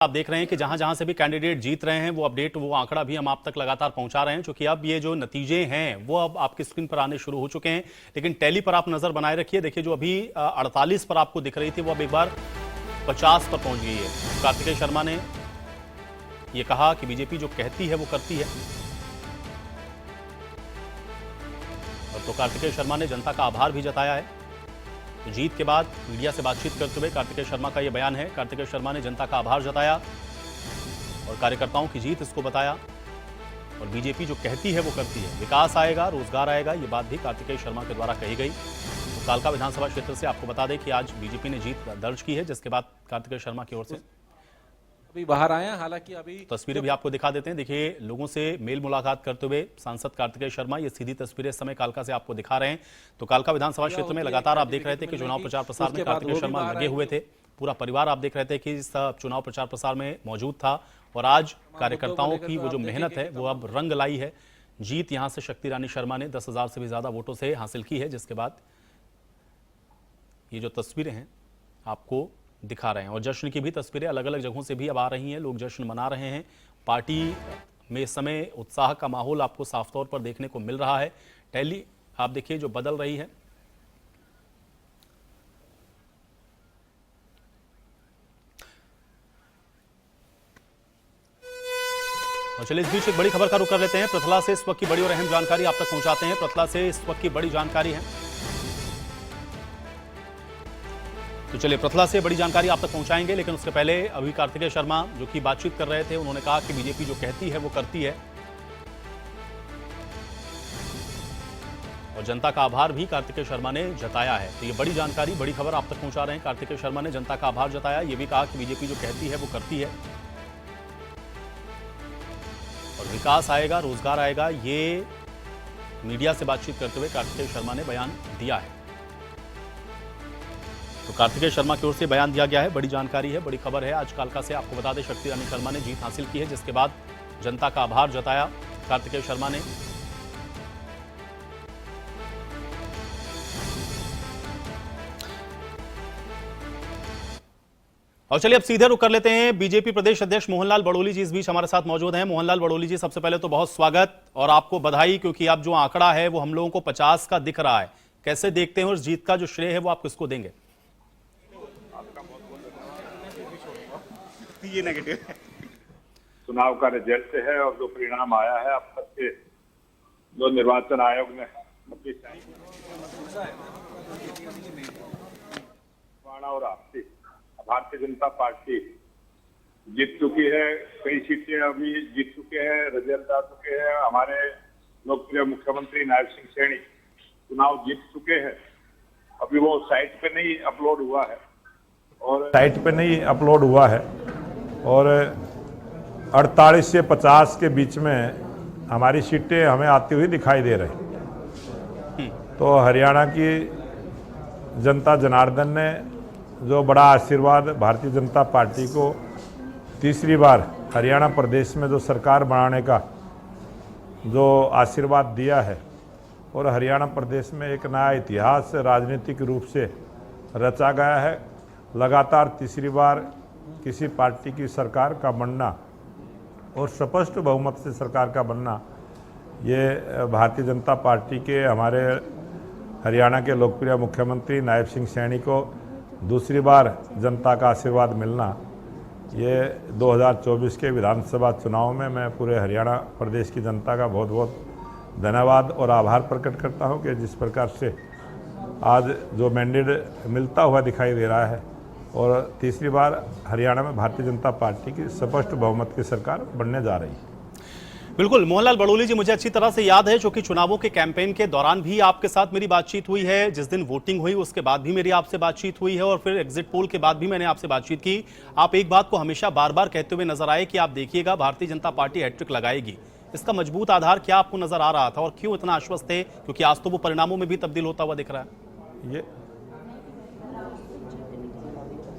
आप देख रहे हैं कि जहां जहां से भी कैंडिडेट जीत रहे हैं वो अपडेट, वो आंकड़ा भी हम आप तक लगातार पहुंचा रहे हैं, क्योंकि अब ये जो नतीजे हैं वो अब आपकी स्क्रीन पर आने शुरू हो चुके हैं। लेकिन टैली पर आप नजर बनाए रखिए। देखिए, जो अभी 48 पर आपको दिख रही थी वो अब एक बार 50 पर पहुंच गई है। कार्तिकेय शर्मा ने यह कहा कि बीजेपी जो कहती है वो करती है। तो कार्तिकेय शर्मा ने जनता का आभार भी जताया है। तो जीत के बाद मीडिया से बातचीत करते हुए कार्तिकेय शर्मा का यह बयान है। कार्तिकेय शर्मा ने जनता का आभार जताया और कार्यकर्ताओं की जीत इसको बताया। और बीजेपी जो कहती है वो करती है, विकास आएगा, रोजगार आएगा, ये बात भी कार्तिकेय शर्मा के द्वारा कही गई। तो कालका विधानसभा क्षेत्र से आपको बता दें कि आज बीजेपी ने जीत दर्ज की है, जिसके बाद कार्तिकेय शर्मा की ओर से अभी बाहर आए हैं। हालांकि अभी तस्वीरें भी आपको दिखा देते हैं। देखिए, लोगों से मेल मुलाकात करते हुए सांसद कार्तिकेय शर्मा, ये सीधी तस्वीरें इस समय कालका से आपको दिखा रहे हैं। तो कालका विधानसभा क्षेत्र में लगातार आप देख रहे थे कि चुनाव प्रचार प्रसार में कार्तिकेय शर्मा लगे हुए थे। पूरा परिवार आप देख रहे थे कि इस चुनाव प्रचार प्रसार में मौजूद था। और आज कार्यकर्ताओं की वो जो मेहनत है वो अब रंग लाई है। जीत यहां से शक्ति रानी शर्मा ने 10,000 से भी ज्यादा वोटों से हासिल की है, जिसके बाद ये जो तस्वीरें हैं आपको दिखा रहे हैं। और जश्न की भी तस्वीरें अलग अलग जगहों से भी अब आ रही हैं। लोग जश्न मना रहे हैं। पार्टी में इस समय उत्साह का माहौल आपको साफ तौर पर देखने को मिल रहा है। टैली आप देखिए जो बदल रही है। और चलिए इस बीच एक बड़ी खबर का रुख कर लेते हैं। प्रथला से इस वक्त की बड़ी और अहम जानकारी आप तक पहुंचाते हैं। प्रथला से इस वक्त की बड़ी जानकारी है। तो चलिए प्रथला से बड़ी जानकारी आप तक पहुंचाएंगे, लेकिन उसके पहले अभी कार्तिकेय शर्मा जो कि बातचीत कर रहे थे, उन्होंने कहा कि बीजेपी जो कहती है वो करती है। और जनता का आभार भी कार्तिकेय शर्मा ने जताया है। तो ये बड़ी जानकारी, बड़ी खबर आप तक पहुंचा रहे हैं। कार्तिकेय शर्मा ने जनता का आभार जताया, ये भी कहा कि बीजेपी जो कहती है वो करती है और विकास आएगा, रोजगार आएगा, ये मीडिया से बातचीत करते हुए कार्तिकेय शर्मा ने बयान दिया है। तो कार्तिकेय शर्मा की ओर से बयान दिया गया है। बड़ी जानकारी है, बड़ी खबर है। आज कालका से आपको बता दें शक्ति रानी शर्मा ने जीत हासिल की है, जिसके बाद जनता का आभार जताया कार्तिकेय शर्मा ने। और चलिए अब सीधे रुक कर लेते हैं। बीजेपी प्रदेश अध्यक्ष मोहनलाल बड़ोली जी इस बीच हमारे साथ मौजूद हैं। मोहनलाल बड़ोली जी, सबसे पहले तो बहुत स्वागत और आपको बधाई, क्योंकि आप जो आंकड़ा है वो हम लोगों को 50 का दिख रहा है। कैसे देखते हैं और जीत का जो श्रेय है वो आप किसको देंगे? ये नेगेटिव है। चुनाव का रिजल्ट है और जो परिणाम आया है अब तक के जो निर्वाचन आयोग ने और आपसी भारतीय जनता पार्टी जीत चुकी है। कई सीटें अभी जीत चुके हैं, रिजल्ट आ चुके हैं। हमारे लोकप्रिय मुख्यमंत्री नायब सिंह सैनी चुनाव जीत चुके हैं। अभी वो साइट पे नहीं अपलोड हुआ है और 48 से 50 के बीच में हमारी सीटें हमें आती हुई दिखाई दे रही। तो हरियाणा की जनता जनार्दन ने जो बड़ा आशीर्वाद भारतीय जनता पार्टी को तीसरी बार हरियाणा प्रदेश में जो सरकार बनाने का जो आशीर्वाद दिया है, और हरियाणा प्रदेश में एक नया इतिहास राजनीतिक रूप से रचा गया है। लगातार तीसरी बार किसी पार्टी की सरकार का बनना और स्पष्ट बहुमत से सरकार का बनना, ये भारतीय जनता पार्टी के हमारे हरियाणा के लोकप्रिय मुख्यमंत्री नायब सिंह सैनी को दूसरी बार जनता का आशीर्वाद मिलना, ये 2024 के विधानसभा चुनाव में मैं पूरे हरियाणा प्रदेश की जनता का बहुत बहुत धन्यवाद और आभार प्रकट करता हूं कि जिस प्रकार से आज जो मैंडेट मिलता हुआ दिखाई दे रहा है और तीसरी बार हरियाणा में भारतीय जनता पार्टी की स्पष्ट बहुमत की सरकार बनने जा रही है। बिल्कुल मोहनलाल बड़ोली जी, मुझे अच्छी तरह से याद है, क्योंकि चुनावों के कैंपेन के दौरान भी आपके साथ मेरी बातचीत हुई है। जिस दिन वोटिंग हुई उसके बाद भी मेरी आपसे बातचीत हुई है और फिर एग्जिट पोल के बाद भी मैंने आपसे बातचीत की। आप एक बात को हमेशा बार बार कहते हुए नजर आए कि आप देखिएगा भारतीय जनता पार्टी हैट्रिक लगाएगी। इसका मजबूत आधार क्या आपको नजर आ रहा था और क्यों इतना आश्वस्त थे? क्योंकि आज तो वो परिणामों में भी तब्दील होता हुआ दिख रहा है।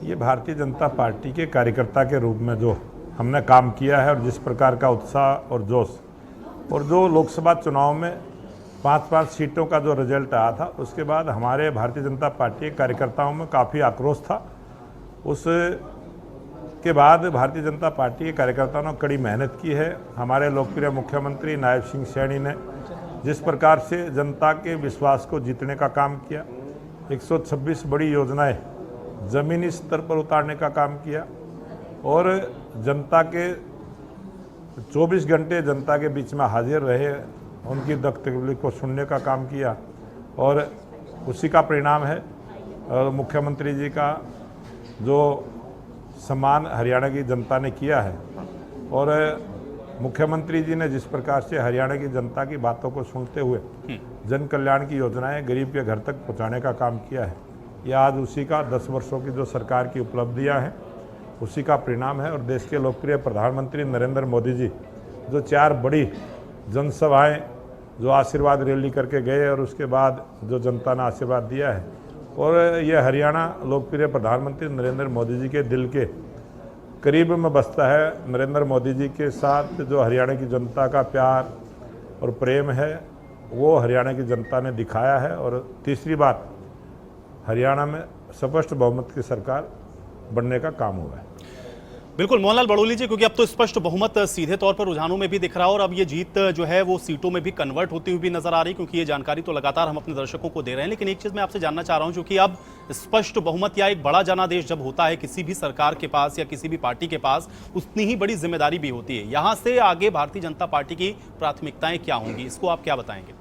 ये भारतीय जनता पार्टी के कार्यकर्ता के रूप में जो हमने काम किया है और जिस प्रकार का उत्साह और जोश, और जो लोकसभा चुनाव में 5-5 सीटों का जो रिजल्ट आया था, उसके बाद हमारे भारतीय जनता पार्टी के कार्यकर्ताओं में काफ़ी आक्रोश था। उस के बाद भारतीय जनता पार्टी के कार्यकर्ताओं ने कड़ी मेहनत की है। हमारे लोकप्रिय मुख्यमंत्री नायब सिंह सैनी ने जिस प्रकार से जनता के विश्वास को जीतने का काम किया, 126 बड़ी योजनाएं ज़मीनी स्तर पर उतारने का काम किया और जनता के 24 घंटे जनता के बीच में हाजिर रहे, उनकी दुख तकलीफ को सुनने का काम किया और उसी का परिणाम है मुख्यमंत्री जी का जो सम्मान हरियाणा की जनता ने किया है। और मुख्यमंत्री जी ने जिस प्रकार से हरियाणा की जनता की बातों को सुनते हुए जन कल्याण की योजनाएं गरीब के घर तक पहुंचाने का काम किया है, यह आज उसी का 10 वर्षों की जो सरकार की उपलब्धियां हैं उसी का परिणाम है। और देश के लोकप्रिय प्रधानमंत्री नरेंद्र मोदी जी जो 4 बड़ी जनसभाएं जो आशीर्वाद रैली करके गए और उसके बाद जो जनता ने आशीर्वाद दिया है, और यह हरियाणा लोकप्रिय प्रधानमंत्री नरेंद्र मोदी जी के दिल के करीब में बसता है। नरेंद्र मोदी जी के साथ जो हरियाणा की जनता का प्यार और प्रेम है वो हरियाणा की जनता ने दिखाया है। और तीसरी बात, हरियाणा में स्पष्ट बहुमत की सरकार बनने का काम हुआ है। बिल्कुल मोहनलाल बड़ोली जी, क्योंकि अब तो स्पष्ट बहुमत सीधे तौर पर रुझानों में भी दिख रहा है और अब ये जीत जो है वो सीटों में भी कन्वर्ट होती हुई भी नजर आ रही, क्योंकि ये जानकारी तो लगातार हम अपने दर्शकों को दे रहे हैं। लेकिन एक चीज मैं आपसे जानना चाह रहा हूं, क्योंकि अब स्पष्ट बहुमत या एक बड़ा जनादेश जब होता है किसी भी सरकार के पास या किसी भी पार्टी के पास, उतनी ही बड़ी जिम्मेदारी भी होती है। यहां से आगे भारतीय जनता पार्टी की प्राथमिकताएं क्या होंगी, इसको आप क्या बताएंगे?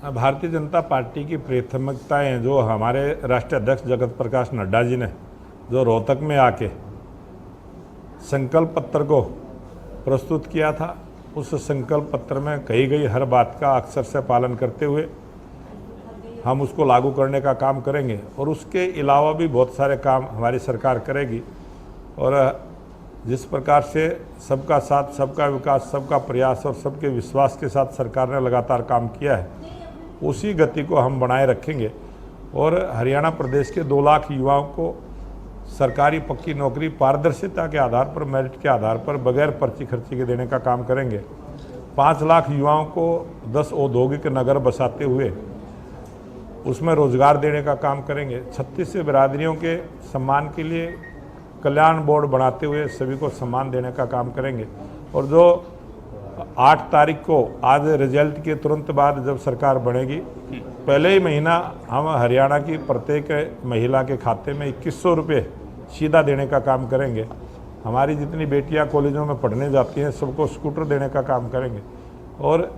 भारतीय जनता पार्टी की प्राथमिकताएं जो हमारे राष्ट्रीय अध्यक्ष जगत प्रकाश नड्डा जी ने जो रोहतक में आके संकल्प पत्र को प्रस्तुत किया था, उस संकल्प पत्र में कही गई हर बात का अक्षर से पालन करते हुए हम उसको लागू करने का काम करेंगे। और उसके अलावा भी बहुत सारे काम हमारी सरकार करेगी। और जिस प्रकार से सबका साथ, सबका विकास, सबका प्रयास और सबके विश्वास के साथ सरकार ने लगातार काम किया है, उसी गति को हम बनाए रखेंगे। और हरियाणा प्रदेश के 2 लाख युवाओं को सरकारी पक्की नौकरी पारदर्शिता के आधार पर, मेरिट के आधार पर, बगैर पर्ची खर्ची के देने का काम करेंगे। 5 लाख युवाओं को 10 औद्योगिक नगर बसाते हुए उसमें रोजगार देने का काम करेंगे। 36 बिरादरियों के सम्मान के लिए कल्याण बोर्ड बनाते हुए सभी को सम्मान देने का काम करेंगे। और जो 8 तारीख को आज रिजल्ट के तुरंत बाद जब सरकार बनेगी, पहले ही महीना हम हरियाणा की प्रत्येक महिला के खाते में 2100 रुपये सीधा देने का काम करेंगे। हमारी जितनी बेटियां कॉलेजों में पढ़ने जाती हैं सबको स्कूटर देने का काम करेंगे। और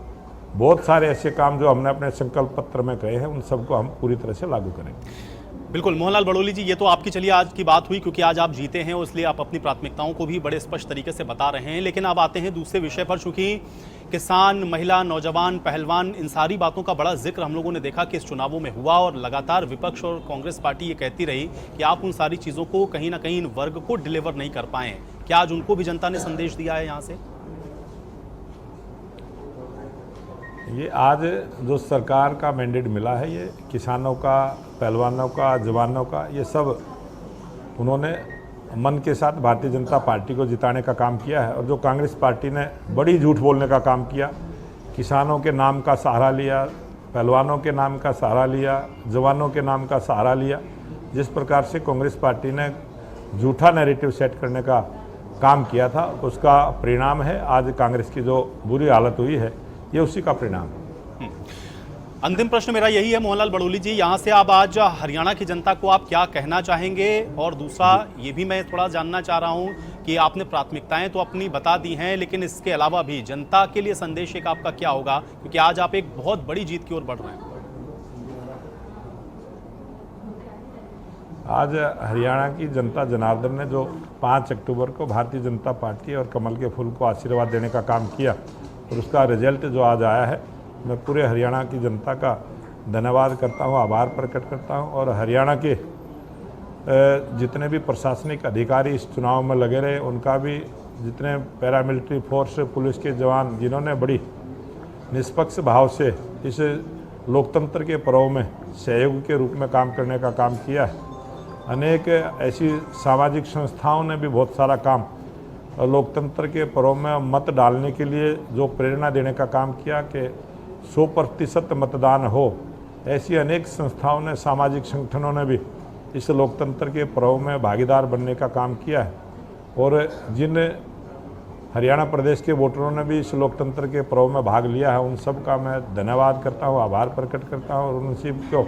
बहुत सारे ऐसे काम जो हमने अपने संकल्प पत्र में कहे हैं उन सबको हम पूरी तरह से लागू करेंगे। बिल्कुल मोहनलाल बड़ोली जी, ये तो आपकी चलिए आज की बात हुई, क्योंकि आज आप जीते हैं और इसलिए आप अपनी प्राथमिकताओं को भी बड़े स्पष्ट तरीके से बता रहे हैं। लेकिन अब आते हैं दूसरे विषय पर, चूंकि किसान, महिला, नौजवान, पहलवान, इन सारी बातों का बड़ा जिक्र हम लोगों ने देखा कि इस चुनावों में हुआ और लगातार विपक्ष और कांग्रेस पार्टी ये कहती रही कि आप उन सारी चीज़ों को कहीं ना कहीं इन वर्ग को डिलीवर नहीं कर पाए। क्या आज उनको भी जनता ने संदेश दिया है यहाँ से? ये आज जो सरकार का मैंडेट मिला है, ये किसानों का, पहलवानों का, जवानों का, ये सब उन्होंने मन के साथ भारतीय जनता पार्टी को जिताने का काम किया है। और जो कांग्रेस पार्टी ने बड़ी झूठ बोलने का काम किया, किसानों के नाम का सहारा लिया, पहलवानों के नाम का सहारा लिया, जवानों के नाम का सहारा लिया, जिस प्रकार से कांग्रेस पार्टी ने झूठा नैरेटिव सेट करने का काम किया था, उसका परिणाम है आज कांग्रेस की जो बुरी हालत हुई है, ये उसी का परिणाम है। अंतिम प्रश्न मेरा यही है मोहनलाल बड़ोली जी, यहाँ से आप आज हरियाणा की जनता को आप क्या कहना चाहेंगे? और दूसरा ये भी मैं थोड़ा जानना चाह रहा हूँ कि आपने प्राथमिकताएं तो अपनी बता दी हैं, लेकिन इसके अलावा भी जनता के लिए संदेश एक आपका क्या होगा, क्योंकि आज आप एक बहुत बड़ी जीत की ओर बढ़ रहे हैं। आज हरियाणा की जनता जनार्दन ने जो 5 अक्टूबर को भारतीय जनता पार्टी और कमल के फूल को आशीर्वाद देने का काम किया और उसका रिजल्ट जो आज आया है, मैं पूरे हरियाणा की जनता का धन्यवाद करता हूं, आभार प्रकट करता हूं। और हरियाणा के जितने भी प्रशासनिक अधिकारी इस चुनाव में लगे रहे, उनका भी, जितने पैरामिलिट्री फोर्स, पुलिस के जवान जिन्होंने बड़ी निष्पक्ष भाव से इस लोकतंत्र के पर्व में सहयोग के रूप में काम करने का काम किया है। अनेक ऐसी सामाजिक संस्थाओं ने भी बहुत सारा काम लोकतंत्र के पर्व में मत डालने के लिए जो प्रेरणा देने का काम किया कि 100% मतदान हो, ऐसी अनेक संस्थाओं ने, सामाजिक संगठनों ने भी इस लोकतंत्र के पर्व में भागीदार बनने का काम किया है। और जिन हरियाणा प्रदेश के वोटरों ने भी इस लोकतंत्र के पर्व में भाग लिया है, उन सब का मैं धन्यवाद करता हूँ, आभार प्रकट करता हूँ। और उन सबको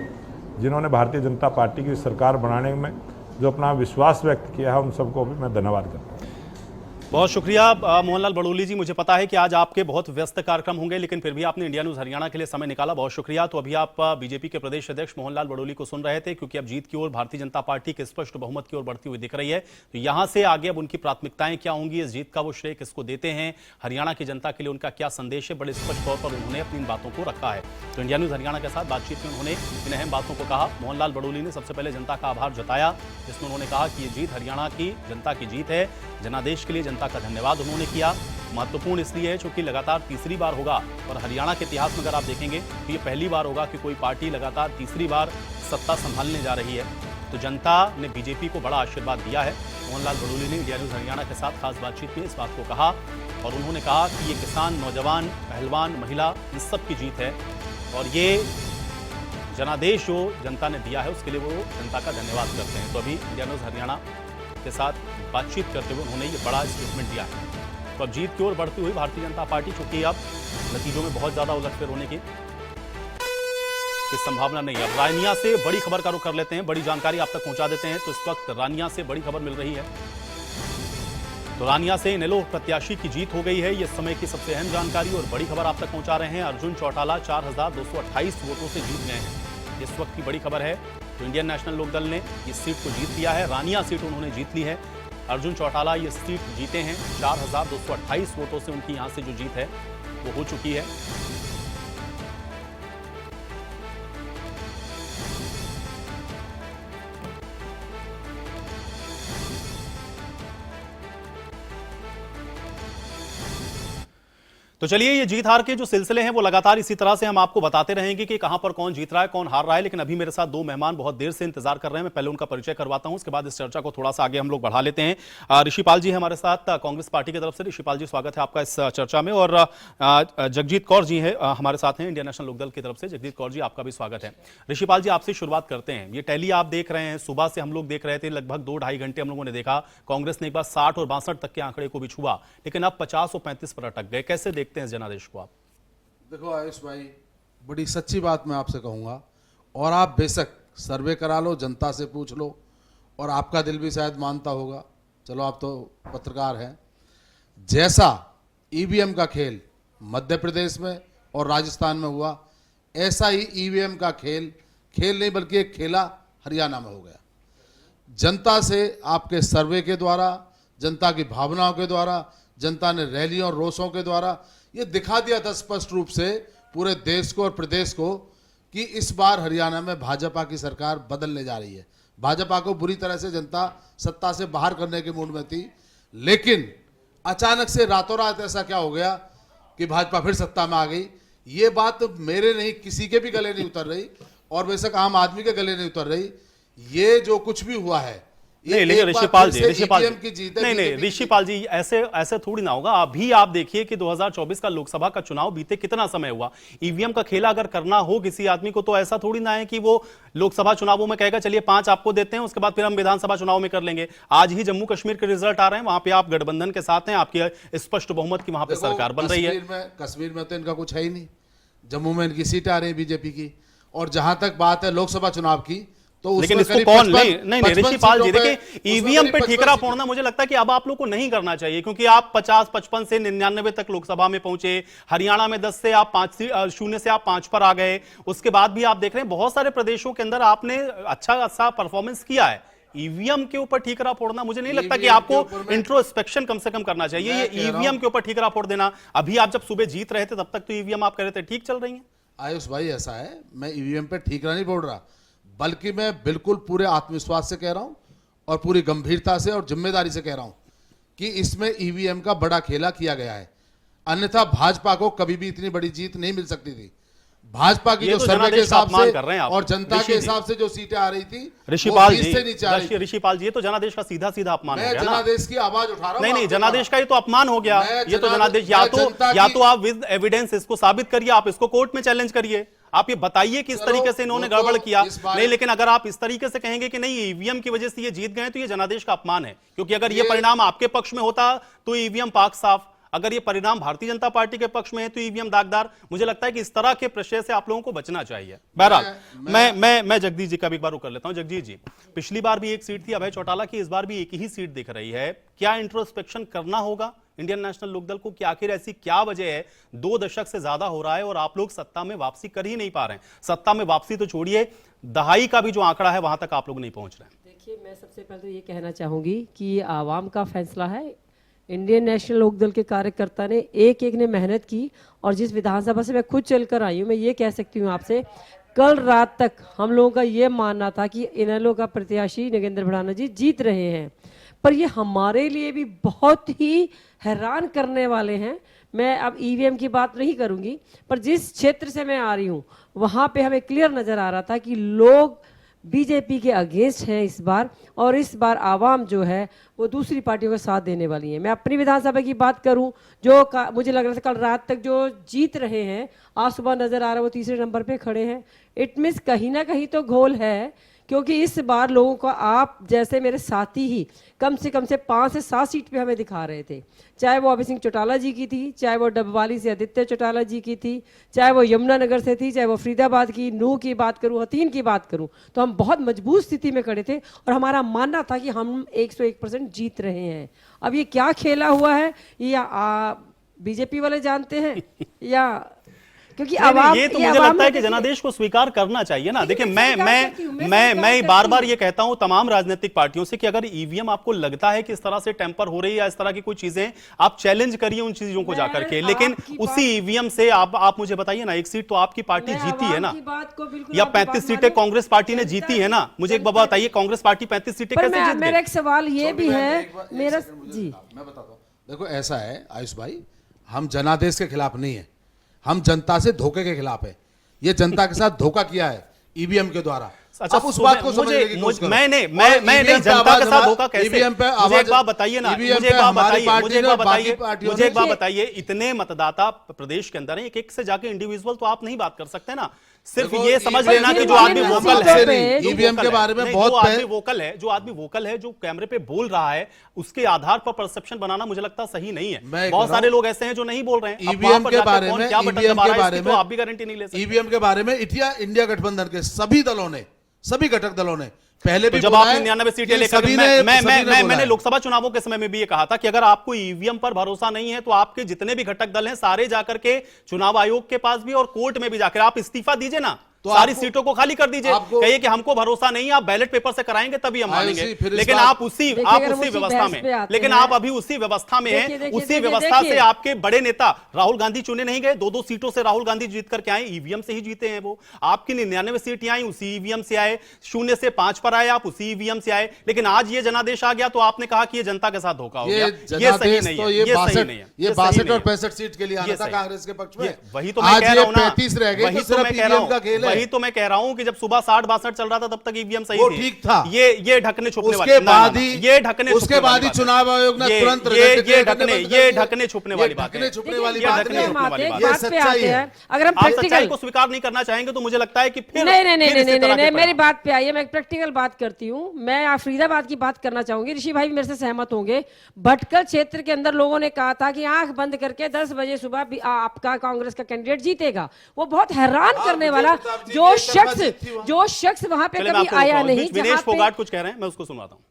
जिन्होंने भारतीय जनता पार्टी की सरकार बनाने में जो अपना विश्वास व्यक्त किया है, उन सबको भी मैं धन्यवाद करता हूँ। बहुत शुक्रिया मोहनलाल बड़ोली जी। मुझे पता है कि आज आपके बहुत व्यस्त कार्यक्रम होंगे, लेकिन फिर भी आपने इंडिया न्यूज़ हरियाणा के लिए समय निकाला, बहुत शुक्रिया। तो अभी आप बीजेपी के प्रदेश अध्यक्ष मोहनलाल बड़ोली को सुन रहे थे, क्योंकि अब जीत की ओर भारतीय जनता पार्टी के स्पष्ट बहुमत की ओर बढ़ती हुई दिख रही है। तो यहां से आगे अब उनकी प्राथमिकताएं क्या होंगी, इस जीत का वो श्रेय किसको देते हैं, हरियाणा की जनता के लिए उनका क्या संदेश है, बड़े स्पष्ट तौर पर उन्होंने अपनी इन बातों को रखा है। तो इंडिया न्यूज़ हरियाणा के साथ बातचीत में उन्होंने इन अहम बातों को कहा। मोहनलाल बड़ोली ने सबसे पहले जनता का आभार जताया, जिसमें उन्होंने कहा कि ये जीत हरियाणा की जनता की जीत है। जनादेश के लिए जनता का धन्यवाद उन्होंने किया। महत्वपूर्ण इसलिए है क्योंकि लगातार तीसरी बार होगा, और हरियाणा के इतिहास में अगर आप देखेंगे तो ये पहली बार होगा कि कोई पार्टी लगातार तीसरी बार सत्ता संभालने जा रही है। तो जनता ने बीजेपी को बड़ा आशीर्वाद दिया है। मोहनलाल बड़ोली ने इंडिया न्यूज़ हरियाणा के साथ खास बातचीत में इस बात को कहा, और उन्होंने कहा कि ये किसान, नौजवान, पहलवान, महिला, इन सब की जीत है, और ये जनादेश जो जनता ने दिया है उसके लिए वो जनता का धन्यवाद करते हैं। तो अभी इंडिया न्यूज़ हरियाणा के साथ बातचीत करते हुए उन्होंने ये बड़ा स्टेटमेंट दिया है। तो अब जीत की ओर बढ़ती हुई भारतीय जनता पार्टी, चूंकि अब नतीजों में बहुत ज्यादा उलटफेर होने की संभावना नहीं है। अब रानिया से बड़ी खबर का रुख कर लेते हैं, बड़ी जानकारी आप तक पहुंचा देते हैं। तो इस वक्त रानिया से बड़ी खबर मिल रही है। तो रानिया से इनेलो प्रत्याशी की जीत हो गई है, ये समय की सबसे अहम जानकारी और बड़ी खबर आप तक पहुंचा रहे हैं। अर्जुन चौटाला 4228 वोटों से जीत गए हैं, इस वक्त की बड़ी खबर है। तो इंडियन नेशनल लोकदल ने इस सीट को जीत लिया है, रानिया सीट उन्होंने जीत ली है। अर्जुन चौटाला ये सीट जीते हैं, 4228 वोटों से उनकी यहां से जो जीत है वो हो चुकी है। तो चलिए, ये जीत हार के जो सिलसिले हैं वो लगातार इसी तरह से हम आपको बताते रहेंगे कि कहां पर कौन जीत रहा है, कौन हार रहा है। लेकिन अभी मेरे साथ दो मेहमान बहुत देर से इंतजार कर रहे हैं, मैं पहले उनका परिचय करवाता हूं, उसके बाद इस चर्चा को थोड़ा सा आगे हम लोग बढ़ा लेते हैं। ऋषिपाल जी हमारे साथ कांग्रेस पार्टी की तरफ से। ऋषिपाल जी, स्वागत है आपका इस चर्चा में। और जगजीत कौर जी है हमारे साथ हैं इंडियन नेशनल लोकदल की तरफ से। जगजीत कौर जी, आपका भी स्वागत है। ऋषिपाल जी, आपसे शुरुआत करते हैं। ये टैली आप देख रहे हैं, सुबह से हम लोग देख रहे थे, लगभग 2-2.5 घंटे हम लोगों ने देखा। कांग्रेस ने एक बार 60 और 62 तक के आंकड़े को भी छुआ, लेकिन अब 50 और 35 पर अटक गए। कैसे देखते हैं जनादेश को आप? देखो आयुष भाई, बड़ी सच्ची बात मैं आपसे कहूँगा, और आप बेशक सर्वे करा लो, जनता से पूछ लो, और आपका दिल भी शायद मानता होगा, चलो आप तो पत्रकार हैं, जैसा ईवीएम का खेल मध्य प्रदेश में और राजस्थान में हुआ, ऐसा ही ईवीएम का खेल नहीं बल्कि एक खेला हरियाणा में हो गया। जनता से आपके सर्वे के द्वारा, जनता की भावनाओं के द्वारा, जनता ने रैलियों और रोषों के द्वारा ये दिखा दिया था स्पष्ट रूप से पूरे देश को और प्रदेश को कि इस बार हरियाणा में भाजपा की सरकार बदलने जा रही है। भाजपा को बुरी तरह से जनता सत्ता से बाहर करने के मूड में थी, लेकिन अचानक से रातों रात ऐसा क्या हो गया कि भाजपा फिर सत्ता में आ गई। ये बात मेरे नहीं, किसी के भी गले नहीं उतर रही, और बेशक आम आदमी के गले नहीं उतर रही। ये जो कुछ भी हुआ है, नहीं, लेकिन ऋषिपाल जी, ऋषिपाल जी, ऐसे थोड़ी ना होगा। अभी आप देखिए कि 2024 का लोकसभा का चुनाव बीते कितना समय हुआ। ईवीएम का खेला अगर करना हो किसी आदमी को, तो ऐसा थोड़ी ना है कि वो लोकसभा चुनावों में कहेगा चलिए 5 आपको देते हैं, उसके बाद फिर हम विधानसभा चुनाव में कर लेंगे। आज ही जम्मू कश्मीर के रिजल्ट आ रहे हैं, वहां पे आप गठबंधन के साथ हैं, आपकी स्पष्ट बहुमत की वहां पर सरकार बन रही है। कश्मीर में तो इनका कुछ है ही नहीं, जम्मू में इनकी सीट आ रही है बीजेपी की, और जहां तक बात है लोकसभा चुनाव की, तो लेकिन इसको कौन नहीं ऋषिपाल जी, देखिए ईवीएम पे ठीकरा फोड़ना मुझे लगता है कि अब आप लोग को नहीं करना चाहिए, क्योंकि आप 50-55 से 99 तक लोकसभा में पहुंचे। हरियाणा में 10 से आप 0 से आप 5 पर आ गए। उसके बाद भी आप देख रहे हैं बहुत सारे प्रदेशों के अंदर आपने अच्छा परफॉर्मेंस किया है। ईवीएम के ऊपर ठीकरा फोड़ना, मुझे नहीं लगता कि आपको इंट्रोस्पेक्शन कम से कम करना चाहिए। ये ईवीएम के ऊपर ठीकरा फोड़ देना, अभी आप जब सुबह जीत रहे थे तब तक तो ईवीएम आप कह रहे थे ठीक चल रही है। आयुष भाई, ऐसा है, मैं ईवीएम पे ठीकरा नहीं बोल रहा, बल्कि मैं बिल्कुल पूरे आत्मविश्वास से कह रहा हूं और पूरी गंभीरता से और जिम्मेदारी से कह रहा हूं कि इसमें ईवीएम का बड़ा खेला किया गया है। अन्यथा भाजपा को कभी भी इतनी बड़ी जीत नहीं मिल सकती थी। भाजपा की जो सर्वे के हिसाब से और जनता के हिसाब से जो सीटें आ रही थी, ऋषिपाल जी, ये तो जनादेश का सीधा सीधा अपमान हो गया। जनादेश की आवाज उठा रहा हूं। नहीं, जनादेश का ये तो अपमान हो गया। ये तो जनादेश, या तो आप विद एविडेंस इसको साबित करिए, आप इसको कोर्ट में चैलेंज करिए। आप ये बताइए कि इस चलो, तरीके से इन्होंने वो तो गड़बड़ किया। इस बारे- नहीं, लेकिन अगर आप इस तरीके से कहेंगे कि नहीं ईवीएम की वजह से ये जीत गए तो ये जनादेश का अपमान है, क्योंकि अगर ये परिणाम आपके पक्ष में होता तो ईवीएम पाक साफ, अगर ये परिणाम भारतीय जनता पार्टी के पक्ष में है तो ईवीएम दागदार। मुझे लगता है कि इस तरह के प्रश्न से आप लोगों को बचना चाहिए। बहरहाल मैं जगदीश जी का भी एक बार रुक कर लेता हूं। जगदीश जी, पिछली बार भी एक सीट थी अभय चौटाला की, इस बार भी एक ही सीट दिख रही है। क्या इंट्रोस्पेक्शन करना होगा इंडियन नेशनल लोकदल को कि आखिर ऐसी क्या वजह है, 2 दशक से ज्यादा हो रहा है और आप लोग सत्ता में वापसी कर ही नहीं पा रहे हैं। सत्ता में वापसी तो छोड़िए, दहाई का भी जो आंकड़ा है वहां तक आप लोग नहीं पहुंच रहे हैं। देखिए, मैं सबसे पहले तो ये कहना चाहूँगी कि ये आवाम का फैसला है। इंडियन नेशनल लोकदल के कार्यकर्ता ने एक ने मेहनत की, और जिस विधानसभा से मैं खुद चलकर आई हूँ, मैं ये कह सकती हूँ आपसे, कल रात तक हम लोगों का ये मानना था कि इनेलो का प्रत्याशी नगेंद्र भड़ाना जी जीत रहे हैं, पर ये हमारे लिए भी बहुत ही हैरान करने वाले हैं। मैं अब ईवीएम की बात नहीं करूँगी, पर जिस क्षेत्र से मैं आ रही हूँ वहाँ पे हमें क्लियर नज़र आ रहा था कि लोग बीजेपी के अगेंस्ट हैं इस बार, और इस बार आवाम जो है वो दूसरी पार्टियों का साथ देने वाली है। मैं अपनी विधानसभा की बात करूं, मुझे लग रहा था कल रात तक जो जीत रहे हैं, आज सुबह नजर आ रहा है वो तीसरे नंबर पे खड़े हैं। इट मीन्स कहीं ना कहीं तो घोल है, क्योंकि इस बार लोगों को आप जैसे मेरे साथी ही कम से 5 से 7 सीट पे हमें दिखा रहे थे, चाहे वो अभय सिंह चौटाला जी की थी, चाहे वो डबवाली से आदित्य चौटाला जी की थी, चाहे वो यमुनानगर से थी, चाहे वो फरीदाबाद की, नूह की बात करूं, हतीन की बात करूं, तो हम बहुत मजबूत स्थिति में खड़े थे और हमारा मानना था कि हम 101% जीत रहे हैं। अब ये क्या खेला हुआ है, या बीजेपी वाले जानते हैं या क्योंकि ये तो मुझे लगता है कि जनादेश को स्वीकार करना चाहिए ना। देखिए, मैं बार-बार ये कहता हूं तमाम राजनीतिक पार्टियों से कि अगर ईवीएम आपको लगता है कि इस तरह से टेम्पर हो रही है या इस तरह की कोई चीजें, आप चैलेंज करिए उन चीजों को जाकर के, लेकिन उसी ईवीएम से आप मुझे बताइए ना, एक सीट तो आपकी पार्टी जीती है ना, या 35 सीटें कांग्रेस पार्टी ने जीती है ना। मुझे एक बाबा बताइए, कांग्रेस पार्टी 35 सीटें कैसे जीत गई? मेरा एक सवाल ये भी है, मेरा जी मैं बताता हूँ। देखो, ऐसा है आयुष भाई, हम जनादेश के खिलाफ नहीं है, हम जनता से धोखे के खिलाफ है। ये जनता के साथ धोखा किया है ईवीएम के द्वारा। अच्छा, आप उस बात को समझने की कोशिश करो। मैं नहीं, जनता के साथ धोखा कैसे? मुझे एक बात बताइए ना, मुझे एक बात बताइए, इतने मतदाता प्रदेश के अंदर हैं, एक से जाके इंडिविजुअल तो आप नहीं बात कर सकते ना। सिर्फ ये समझ लेना कि जो आदमी वोकल है, ईवीएम के बारे में बहुत जो आदमी वोकल है, जो कैमरे पे बोल रहा है, उसके आधार पर परसेप्शन बनाना मुझे लगता सही नहीं है। बहुत सारे लोग ऐसे हैं जो नहीं बोल रहे हैं। ईवीएम के बारे में आप भी गारंटी नहीं ले सकते। ईवीएम के बारे में इंडिया गठबंधन के सभी दलों ने, सभी घटक दलों ने पहले भी जब आप 99 सीटें लेकर, मैंने लोकसभा चुनावों के समय में भी ये कहा था कि अगर आपको ईवीएम पर भरोसा नहीं है तो आपके जितने भी घटक दल हैं सारे जाकर के चुनाव आयोग के पास भी और कोर्ट में भी जाकर आप इस्तीफा दीजिए ना, तो सारी सीटों को खाली कर दीजिए, कहिए कि हमको भरोसा नहीं है, आप बैलेट पेपर से कराएंगे तभी हम मानेंगे। लेकिन आप उसी व्यवस्था में, लेकिन आप अभी उसी व्यवस्था में हैं। उसी व्यवस्था से आपके बड़े नेता राहुल गांधी चुने नहीं गए, 2-2 सीटों से राहुल गांधी जीत करके आए, ईवीएम से ही जीते हैं वो। आपकी 99 सीटें आई, उसी ईवीएम से आए, 0 से 5 पर आए, आप उसी ईवीएम से आए। लेकिन आज ये जनादेश आ गया तो आपने कहा कि ये जनता के साथ धोखा हो गया। ये सही नहीं है, ये सही नहीं है। ये 62 और 65 सीट के लिए आना था कांग्रेस के पक्ष में। वही तो मैं कह रहा हूं ना, 35 रह गए, वही तो मैं कह रहा हूं कि जब सुबह 60-62 चल रहा था तब तक ईवीएम सही थी, ठीक था। ये ढकने छुपने वाली, उसके बाद ही चुनाव आयोग ने तुरंत ये ढकने छुपने वाली बात है। ये सच्चाई है। अगर हम प्रैक्टिकल को स्वीकार नहीं करना चाहेंगे तो मुझे लगता है कि फिर नहीं, मेरी बात पे आइए, मैं प्रैक्टिकल बात करती हूँ। मैं फरीदाबाद की बात करना चाहूंगी, ऋषि भाई मेरे से सहमत होंगे। भटकल क्षेत्र के अंदर लोगों ने कहा था कि आंख बंद करके 10 बजे सुबह आपका कांग्रेस का कैंडिडेट जीतेगा। वो बहुत हैरान करने वाला, जो शख्स वहां पे कभी आया नहीं। विनेश फोगाट कुछ कह रहे हैं, मैं उसको सुनवाता हूँ।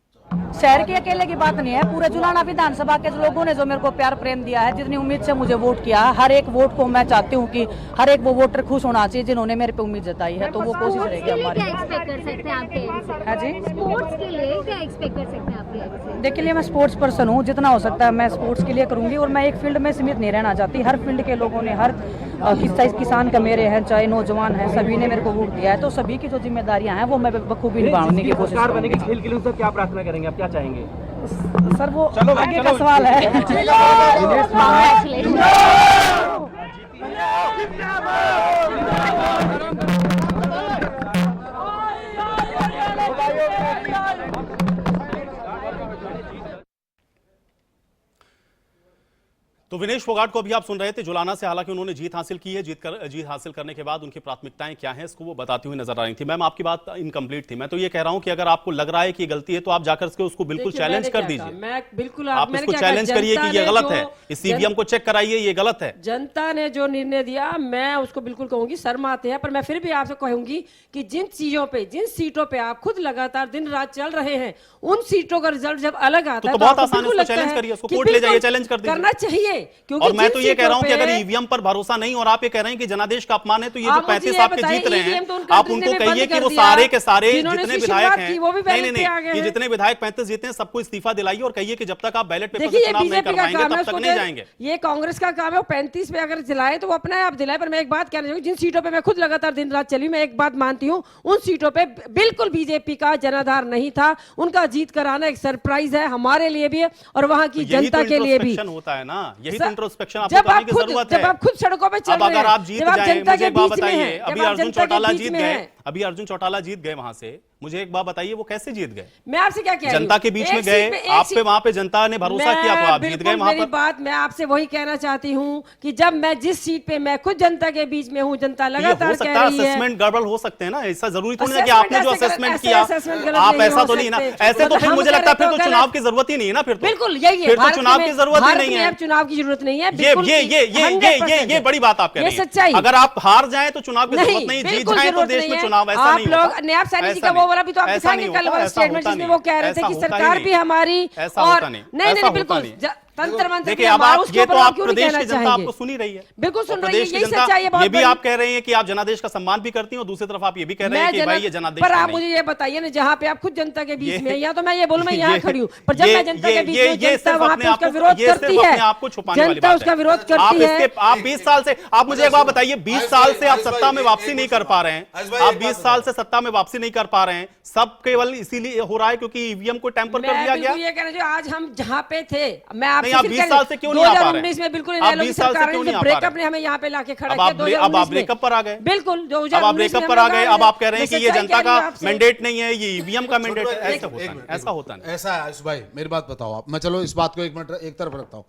शहर के अकेले की बात नहीं है, पूरे जुलाना विधानसभा के लोगों ने जो मेरे को प्यार प्रेम दिया है, जितनी उम्मीद से मुझे वोट किया, हर एक वोट को मैं चाहती हूँ कि हर एक वो वोटर खुश होना चाहिए जिन्होंने मेरे पे उम्मीद जताई है। तो वो कोशिश रहेगी हमारी। हाँ जी, स्पोर्ट्स के लिए क्या एक्सपेक्ट कर सकते हैं आप? देखिए, मैं स्पोर्ट्स पर्सन हूँ, जितना हो सकता है मैं स्पोर्ट्स के लिए करूँगी, और मैं एक फील्ड में सीमित नहीं रहना चाहती। हर फील्ड के लोगों ने, हर किसान का मेरे हैं, चाहे नौजवान हैं, सभी ने मेरे को वोट दिया है। तो सभी की जो जिम्मेदारियां हैं वो मैं बखूबी निभाने की कोशिश करूँगी। खेल के लिए क्या प्रार्थना करेंगे, आप क्या चाहेंगे? सर वो आगे का सवाल है। तो विनेश फोगाट को अभी आप सुन रहे थे जुलाना से, हालांकि उन्होंने जीत हासिल की है। जीत हासिल करने के बाद उनकी प्राथमिकताएं क्या हैं इसको वो बताती हुई नजर आ रही थी। मैम आपकी बात इनकम्प्लीट थी। मैं तो ये कह रहा हूं कि अगर आपको लग रहा है कि गलती है तो आप जाकर के उसको बिल्कुल चैलेंज कर दीजिए। मैं बिल्कुल आप इसको चैलेंज करिए कि ये गलत है, इस ईवीएम को चेक कराइए, ये गलत है। जनता ने जो निर्णय दिया मैं उसको बिल्कुल कहूंगी शर्म आते हैं, पर मैं फिर भी आपसे कहूंगी कि जिन चीजों पे, जिन सीटों पे आप खुद लगातार दिन रात चल रहे हैं, उन सीटों का रिजल्ट जब अलग आता है तो बहुत आसान है, उसको चैलेंज करिए, उसको कोर्ट ले जाइए, चैलेंज कर दीजिए। करना चाहिए, क्योंकि और मैं तो ये कह रहा हूं कि अगर ईवीएम पर भरोसा नहीं और आप ये कह रहे हैं कि जनादेश का अपमान है, तो ये जो 35 आपके जीत रहे हैं, आप उनको कहिए कि वो सारे के सारे जितने विधायक हैं, नहीं, ये जितने विधायक 35 जीते हैं सबको इस्तीफा दिलाइए और कहिए कि जब तक आप बैलेट पेपर से चुनाव नहीं करवाएंगे तब तक नहीं जाएंगे। ये कांग्रेस का काम है, वो 35 पे अगर दिलाए तो वो अपने आप दिलाए। पर मैं एक बात कहना चाहूंगी, जिन सीटों पे मैं खुद लगातार दिन रात चली, मैं एक बात मानती हूँ, उन सीटों पे बिल्कुल बीजेपी का जनाधार नहीं था। उनका जीत कराना एक सरप्राइज है हमारे लिए भी और वहां की जनता के लिए भी होता है ना। यही तो इंट्रोस्पेक्शन आपको करने की जरूरत है। जब आप खुद सड़कों पे चल रहे हैं, अगर आप जीत जाएं, मुझे एक बात बताइए, अभी अर्जुन चौटाला जीत गए, अभी अर्जुन चौटाला जीत गए वहां से, मुझे एक बात बताइए वो कैसे जीत गए? मैं आपसे क्या कह रही हूं, जनता के बीच में गए, आप पे वहां पे जनता ने भरोसा किया तो आप जीत गए वहां पर। मेरी बात मैं आपसे वही कहना चाहती हूं कि जब मैं जिस सीट पे मैं खुद जनता के बीच में हूं, जनता लगातार कह रही है, असेसमेंट गड़बड़ हो सकते हैं ना, ऐसा जरूरी थोड़ी है कि आपने जो असेसमेंट किया आप ऐसा तो नहीं ना, ऐसे तो फिर मुझे लगता है फिर तो चुनाव की जरूरत ही नहीं है ना, फिर बिल्कुल यही है, फिर तो चुनाव की जरूरत ही नहीं है, चुनाव की जरूरत नहीं है। ये बड़ी बात आप कह रहे हैं, सच्चाई। अगर आप हार जाए तो चुनाव की जरूरत नहीं, जीत जाए तो देश में चुनाव, ऐसा नहीं होता। आप लोग नैब सैनी जी का वो वाला भी तो आप दिखाएंगे कल वाला स्टेटमेंट जिसमें वो कह रहे थे कि सरकार भी हमारी, और नहीं बिल्कुल तंत्र मंत्र देखिए अब आप ये तो आप प्रदेश की जनता आपको सुन ही रही है, बिल्कुल सुन रही है, यही सच्चाई है। ये भी आप कह रहे हैं कि आप जनादेश का सम्मान भी करती हैं और दूसरी तरफ आप ये भी कह रहे हैं कि भाई ये जनादेश। पर आप मुझे ये बताइए ना, जहां पे आप खुद जनता के बीच में, या तो मैं ये बोलूं मैं यहाँ खड़ी हूँ, पर जब मैं जनता के बीच में, जनता वहां पे उसका विरोध करती है, आपको छुपाने वाली जनता उसका विरोध करती है। आप 20 साल से, आप मुझे एक बात बताइए, 20 साल से आप सत्ता में वापसी नहीं कर पा रहे हैं, आप 20 साल से सत्ता में वापसी नहीं कर पा रहे हैं, सब केवल इसीलिए हो रहा है क्योंकि ईवीएम को टेम्पर कर दिया गया। ये कहना चाहिए आज हम जहाँ पे थे, मैं आपसे 20 साल से क्यों नहीं आ पा रहे? 2019 में बिल्कुल ब्रेकअप ने हमें यहाँ पे लाके खड़ा किया। अब आप ब्रेकअप पर आ गए, बिल्कुल अब आप ब्रेकअप पर आ गए, अब आप कह रहे हैं कि ये जनता का मैंडेट नहीं है, ये ईवीएम का मैंडेट है। ऐसा होता है। ऐसा है आयुष भाई, मेरी बात बताओ आप, मैं चलो इस बात को एक मिनट एक तरफ रखता हूँ।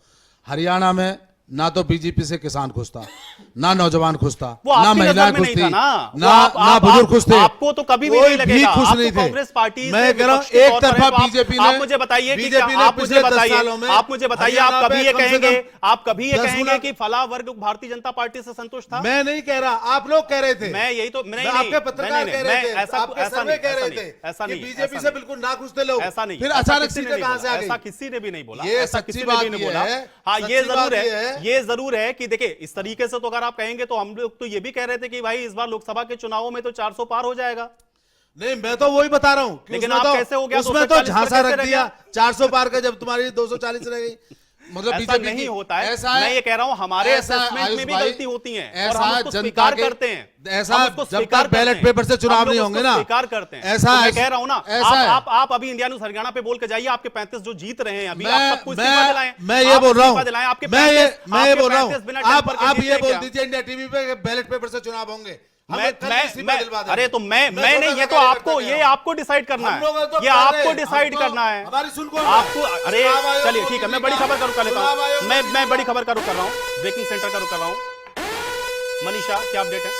हरियाणा में ना तो बीजेपी से किसान खुश था, ना नौजवान खुश था, ना महिलाएं खुश थी, ना बुजुर्ग खुश थे। आपको तो कभी भी नहीं लगेगा, खुश नहीं थे। कांग्रेस पार्टी मैं कह रहा हूं एक तरफा बीजेपी ने, आप मुझे बताइए, आप मुझे बताइए, आप कभी ये कहेंगे कि फला वर्ग भारतीय जनता पार्टी से संतुष्ट था? मैं नहीं कह रहा, आप लोग कह रहे थे। मैं यही तो आपके पत्रकार कह रहे थे, आपके सर्वे कह रहे थे, ऐसा नहीं, बीजेपी से बिल्कुल नाखुश थे लोग। ऐसा नहीं, फिर अचानक सीटें कहां से आ गई? ऐसा किसी ने भी नहीं बोला, ये सच्ची बात है। हाँ ये जरूर है कि देखिए इस तरीके से तो अगर आप कहेंगे तो हम लोग तो ये भी कह रहे थे कि भाई इस बार लोकसभा के चुनावों में तो 400 पार हो जाएगा। नहीं, मैं तो वही बता रहा हूं, लेकिन आप कैसे हो गया, उसमें तो झांसा रख दिया 400 पार का, जब तुम्हारी 240 रह गई। मतलब ऐसा नहीं होता है, मैं ये कह रहा हूं हमारे असेसमेंट में भी गलती होती है और हम उसको स्वीकार करते हैं। ऐसा जब तक बैलेट पेपर से चुनाव नहीं होंगे ना, स्वीकार करते हैं। ऐसा मैं कह रहा हूं ना, आप अभी इंडिया न्यूज़ हरियाणा पे बोल के जाइए, आपके 35 जो जीत रहे हैं अभी, आप सबको इस्तीफा दिलाएं। मैं ये बोल रहा हूं, मैं ये बोल रहा हूं, आप ये बोल दीजिए इंडिया टीवी पे बैलेट पेपर से चुनाव होंगे। अरे तो मैं नहीं, ये तो आपको डिसाइड करना है, ये आपको डिसाइड करना है आपको। अरे चलिए ठीक है, मैं बड़ी खबर का रुख कर लेता हूँ, मैं बड़ी खबर का रुख कर रहा हूँ, ब्रेकिंग सेंटर का रुख कर रहा हूँ। मनीषा क्या अपडेट है?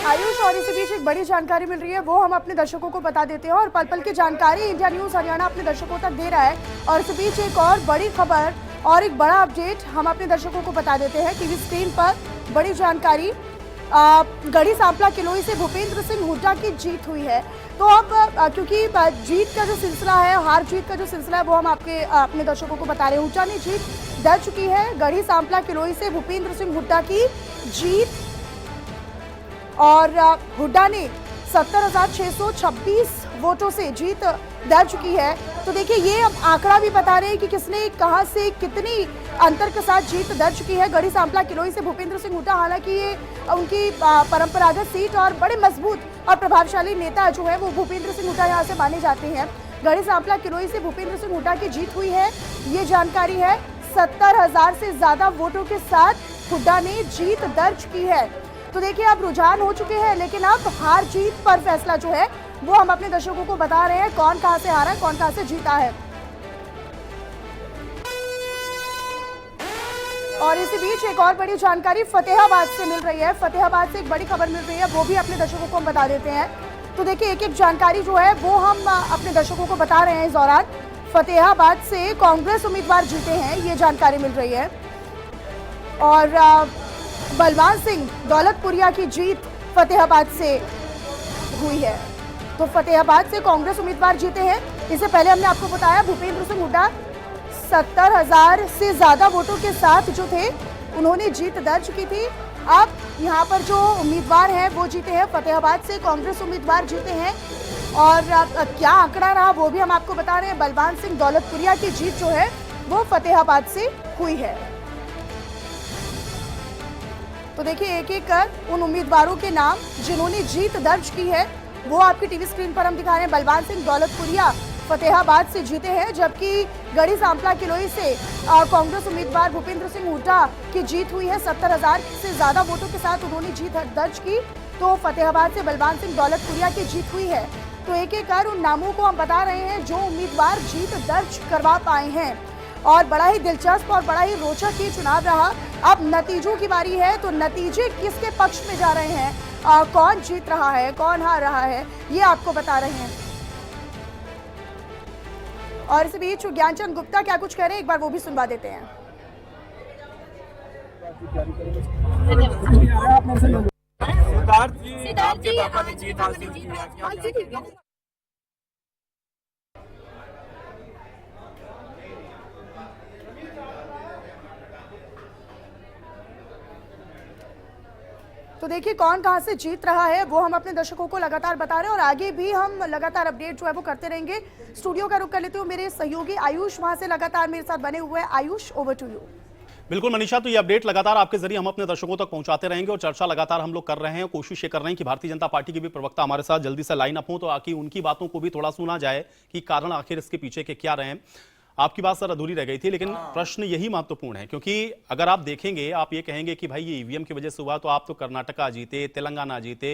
आयुष, और इसी बीच एक बड़ी जानकारी मिल रही है, वो हम अपने दर्शकों को बता देते हैं, और पल पल की जानकारी इंडिया न्यूज हरियाणा अपने दर्शकों तक दे रहा है। और इसी बीच एक और बड़ी खबर और एक बड़ा अपडेट हम अपने दर्शकों को बता देते हैं। टीवी स्क्रीन पर बड़ी जानकारी, गढ़ी सांपला किलोई से भूपेंद्र सिंह हुड्डा की जीत हुई है। तो अब क्योंकि जीत का जो सिलसिला है, हार जीत का जो सिलसिला है, वो हम अपने दर्शकों को बता रहे हैं। हुड्डा ने जीत दर्ज चुकी है, गढ़ी सांपला किलोई से भूपेंद्र सिंह हुड्डा की जीत, और हुड्डा ने 70,626 वोटों से जीत दर्ज चुकी है। तो देखिए ये अब आंकड़ा भी बता रहे हैं कि किसने कहां से कितनी अंतर के साथ जीत दर्ज की है। गढ़ी सांपला किलोई से भूपेंद्र सिंह हुड्डा, हालांकि ये उनकी परंपरागत सीट और बड़े मजबूत और प्रभावशाली नेता जो है वो भूपेंद्र सिंह हुड्डा यहाँ से माने जाते हैं। गढ़ी सांपला किलोई से भूपेंद्र सिंह हुड्डा की जीत हुई है, ये जानकारी है। 70,000 से ज्यादा वोटों के साथ हुड्डा ने जीत दर्ज की है। तो देखिए अब रुझान हो चुके हैं, लेकिन अब हार जीत पर फैसला जो है वो हम अपने दर्शकों को बता रहे हैं, कौन कहां से हारा है, कौन कहां से जीता है। और इसी बीच एक और बड़ी जानकारी फतेहाबाद से मिल रही है। फतेहाबाद से एक बड़ी खबर मिल रही है, वो भी अपने दर्शकों को हम बता देते हैं। तो देखिए एक एक जानकारी जो है वो हम अपने दर्शकों को बता रहे हैं इस दौरान। फतेहाबाद से कांग्रेस उम्मीदवार जीते हैं, ये जानकारी मिल रही है। और बलवान सिंह दौलतपुरिया की जीत फतेहाबाद से हुई है। तो फतेहाबाद से कांग्रेस उम्मीदवार जीते हैं। इससे पहले हमने आपको बताया भूपेंद्र सिंह हुड्डा 70,000 से ज्यादा वोटों के साथ जो थे उन्होंने जीत दर्ज की थी। अब यहाँ पर जो उम्मीदवार हैं वो जीते हैं, फतेहाबाद से कांग्रेस उम्मीदवार जीते हैं। और क्या आंकड़ा रहा वो भी हम आपको बता रहे हैं। बलवान सिंह दौलतपुरिया की जीत जो है वो फतेहाबाद से हुई है। तो देखिए एक एक कर उन उम्मीदवारों के नाम जिन्होंने जीत दर्ज की है वो आपकी टीवी स्क्रीन पर हम दिखा रहे हैं। बलवान सिंह दौलतपुरिया फतेहाबाद से जीते हैं, जबकि गढ़ी सांपला किलोई से कांग्रेस उम्मीदवार भूपेंद्र सिंह हुड्डा की जीत हुई है। 70,000 से ज्यादा वोटों के साथ उन्होंने जीत दर्ज की। तो फतेहाबाद से बलवान सिंह दौलतपुरिया की जीत हुई है। तो एक एक कर उन नामों को हम बता रहे हैं जो उम्मीदवार जीत दर्ज करवा पाए हैं। और बड़ा ही दिलचस्प और बड़ा ही रोचक ये चुनाव रहा। अब नतीजों की बारी है, तो नतीजे किसके पक्ष में जा रहे हैं, कौन जीत रहा है, कौन हार रहा है, ये आपको बता रहे हैं। और इस बीच ज्ञानचंद गुप्ता क्या कुछ कह रहे हैं, एक बार वो भी सुनवा देते हैं। सिद्धार्थ जी आपने जीत हासिल की है। तो देखिए कौन कहां से जीत रहा है वो हम अपने दर्शकों को लगातार बता रहे हैं और आगे भी हम लगातार अपडेट जो है वो करते रहेंगे। स्टूडियो का रुख कर लेते हुए मेरे सहयोगी आयुष वहां से लगातार मेरे साथ बने हुए हैं। Ayush, over to you. बिल्कुल मनीषा, तो ये अपडेट लगातार आपके जरिए हम अपने दर्शकों तक पहुंचाते रहेंगे और चर्चा लगातार हम लोग कर रहे हैं। कोशिश ये कर रहे हैं कि भारतीय जनता पार्टी के भी प्रवक्ता हमारे साथ जल्दी से लाइन अप हो तो आखिर उनकी बातों को भी थोड़ा सुना जाए कि कारण आखिर इसके पीछे के क्या रहे हैं। आपकी बात सर अधूरी रह गई थी, लेकिन प्रश्न यही महत्वपूर्ण है क्योंकि अगर आप देखेंगे, आप ये कहेंगे कि भाई ये ईवीएम की वजह से हुआ, तो आप तो कर्नाटका जीते, तेलंगाना जीते,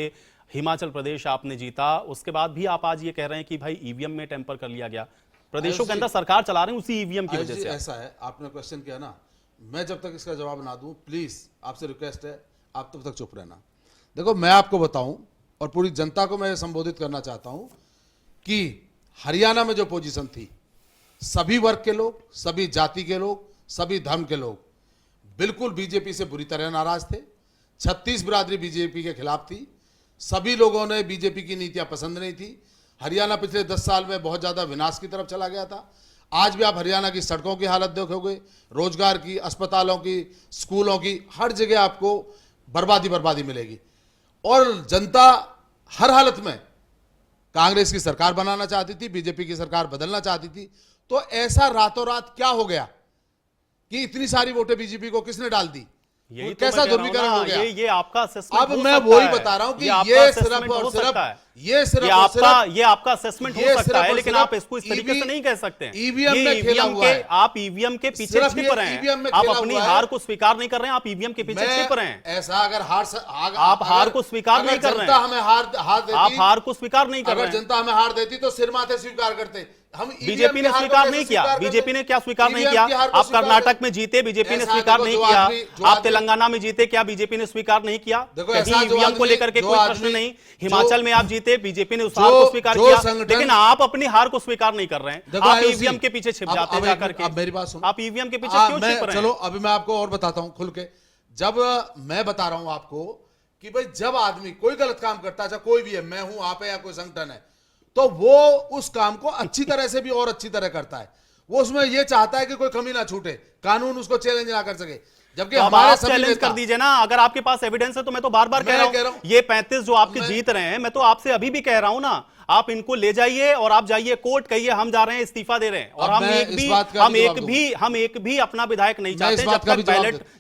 हिमाचल प्रदेश आपने जीता, उसके बाद भी आप आज ये कह रहे हैं कि भाई ईवीएम में टेम्पर कर लिया गया। प्रदेशों के अंदर सरकार चला रहे हैं उसी ईवीएम की वजह से। ऐसा है, आपने क्वेश्चन किया ना, मैं जब तक इसका जवाब ना दूं, प्लीज आपसे रिक्वेस्ट है आप तब तक चुप रहना। देखो मैं आपको बताऊं और पूरी जनता को मैं संबोधित करना चाहता हूं कि हरियाणा में जो पोजीशन थी, सभी वर्ग के लोग, सभी जाति के लोग, सभी धर्म के लोग बिल्कुल बीजेपी से बुरी तरह नाराज थे। 36 बिरादरी बीजेपी के खिलाफ थी। सभी लोगों ने बीजेपी की नीतियां पसंद नहीं थी। हरियाणा पिछले 10 साल में बहुत ज्यादा विनाश की तरफ चला गया था। आज भी आप हरियाणा की सड़कों की हालत देखोगे, रोजगार की, अस्पतालों की, स्कूलों की, हर जगह आपको बर्बादी मिलेगी। और जनता हर हालत में कांग्रेस की सरकार बनाना चाहती थी, बीजेपी की सरकार बदलना चाहती थी। तो ऐसा रातों रात क्या हो गया कि इतनी सारी वोटें बीजेपी को किसने डाल दी? कैसा ध्रुवीकरण हो गया? ये आपका असेसमेंट अब मैं वही बता रहा हूं कि ये सिर्फ और सिर्फ ये आपका असेसमेंट हो सकता है, लेकिन आप इसको इस तरीके से नहीं कह सकते। ईवीएम में खेला हुआ है। आप ईवीएम के पीछे छिप रहे हैं, आप अपनी हार को स्वीकार नहीं कर रहे हैं, आप ईवीएम के पीछे छिप रहे हैं। ऐसा अगर आप हार को स्वीकार नहीं कर रहे हैं, हमें हार देती, आप हार को स्वीकार नहीं कर रहे हैं। अगर जनता हमें हार देती तो सिर माथे स्वीकार करते। हम बीजेपी ने स्वीकार नहीं किया। बीजेपी ने क्या स्वीकार नहीं किया? आप कर्नाटक में जीते, बीजेपी ने स्वीकार नहीं किया। आप तेलंगाना में जीते, क्या बीजेपी ने स्वीकार नहीं किया? ईवीएम को लेकर के कोई प्रश्न नहीं। हिमाचल में आप जीते, बीजेपी ने उस हार को स्वीकार किया, लेकिन आप अपनी हार को स्वीकार नहीं कर रहे हैं। आप ईवीएम के पीछे छिप जाते हैं जाकर के। मेरी बात सुनो, आप ईवीएम के पीछे क्यों छिप रहे हैं? चलो अभी मैं आपको और बताता हूं खुल के। जब मैं बता रहा हूं आपको कि भाई जब आदमी कोई गलत काम करता है, कोई भी है, मैं हूं, आप है या कोई संगठन है, तो वो उस काम को अच्छी तरह से भी और अच्छी तरह करता है। वो उसमें ये चाहता है कि कोई कमी ना छूटे, कानून उसको चैलेंज ना कर सके। जबकि हमारे चैलेंज कर दीजिए ना, अगर आपके पास एविडेंस है तो मैं तो बार बार कह रहा हूं ये 35 जो आपके जीत रहे हैं, मैं तो आपसे अभी भी कह रहा हूं ना, आप इनको ले जाइए और आप जाइए कोर्ट, कहिए हम जा रहे हैं, इस्तीफा दे रहे हैं। और हम एक भी अपना विधायक नहीं चाहते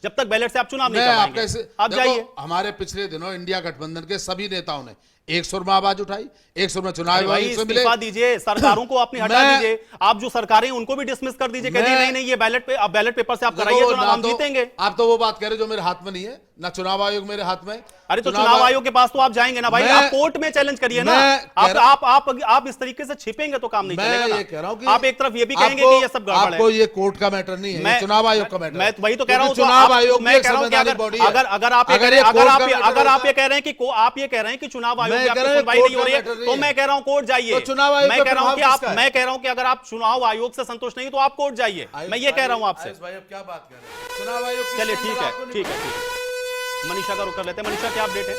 जब तक बैलेट से आप चुनाव नहीं करवाएंगे। आप जाइए। हमारे पिछले दिनों इंडिया गठबंधन के सभी नेताओं ने एक सुर में आवाज उठाई, एक सुर में चुनाव इस्तीफा दीजिए, सरकारों को अपनी हटा दीजिए। आप जो सरकारें उनको भी डिसमिस कर दीजिए, कहती नहीं ये बैलेट पेपर से आप कराइए चुनाव, हम जीतेंगे। आप तो वो बात कह रहे जो मेरे हाथ में नहीं है। ना चुनाव आयोग मेरे हाथ में। अरे तो चुनाव आयोग के पास तो आप जाएंगे ना भाई, आप कोर्ट में चैलेंज करिए ना। आप इस तरीके से छिपेंगे तो काम नहीं चलेगा ना। ये कह रहा हूं कि आप एक तरफ ये भी कहेंगे कि ये सब गड़बड़ है। आपको ये कोर्ट का मैटर नहीं है, चुनाव आयोग का मैटर। मैं वही तो कह रहा हूं, चुनाव आयोग मैं कह रहा हूं कि अगर आप ये कह रहे हैं कि आप ये कह रहे हैं कि चुनाव आयोग की आपकी सुनवाई नहीं हो रही है, तो मैं कह रहा हूं कोर्ट जाइए। मैं कह रहा हूं कि अगर आप चुनाव आयोग से संतुष्ट नहीं तो आप कोर्ट जाइए। मैं ये कह रहा हूं आपसे। भाई अब क्या बात कर रहे हैं, चुनाव आयोग। चलिए ठीक है। मनीषा का रुख कर लेते हैं। मनीषा, क्या अपडेट है?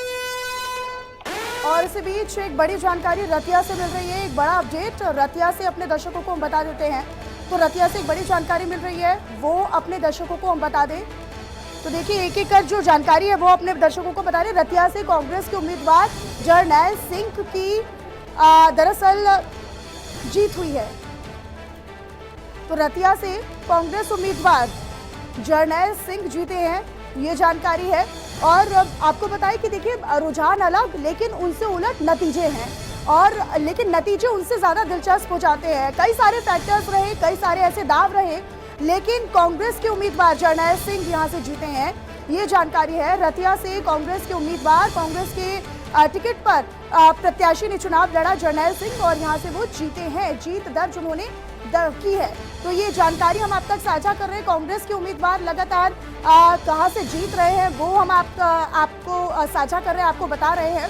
और इसी बीच एक बड़ी जानकारी रतिया से मिल रही है, एक बड़ा अपडेट रतिया से अपने दर्शकों को हम बता देते हैं। तो रतिया से एक बड़ी जानकारी मिल रही है, वो अपने दर्शकों को हम बता दें। तो देखिए एक एक कर जो जानकारी है वो अपने दर्शकों को बता दें। रतिया से कांग्रेस के उम्मीदवार जरनैल सिंह की दरअसल जीत हुई है। तो रतिया से कांग्रेस उम्मीदवार जरनैल सिंह जीते हैं, ये जानकारी है। और आपको बताएं कि देखिए रुझान अलग लेकिन उनसे उलट नतीजे हैं, और लेकिन नतीजे उनसे ज़्यादा दिलचस्प हो जाते हैं। कई सारे फैक्टर्स रहे, कई सारे ऐसे दाव रहे, लेकिन कांग्रेस के उम्मीदवार जरनैल सिंह यहाँ से जीते हैं, ये जानकारी है। रतिया से कांग्रेस के उम्मीदवार, कांग्रेस के टिकट पर प्रत्याशी ने चुनाव लड़ा जरनैल सिंह, और यहाँ से वो जीते हैं। जीत दर्ज उन्होंने की है। तो ये जानकारी हम आप तक साझा कर रहे हैं। कांग्रेस के उम्मीदवार लगातार कहां से जीत रहे हैं वो हम आपको साझा कर रहे हैं, आपको बता रहे हैं।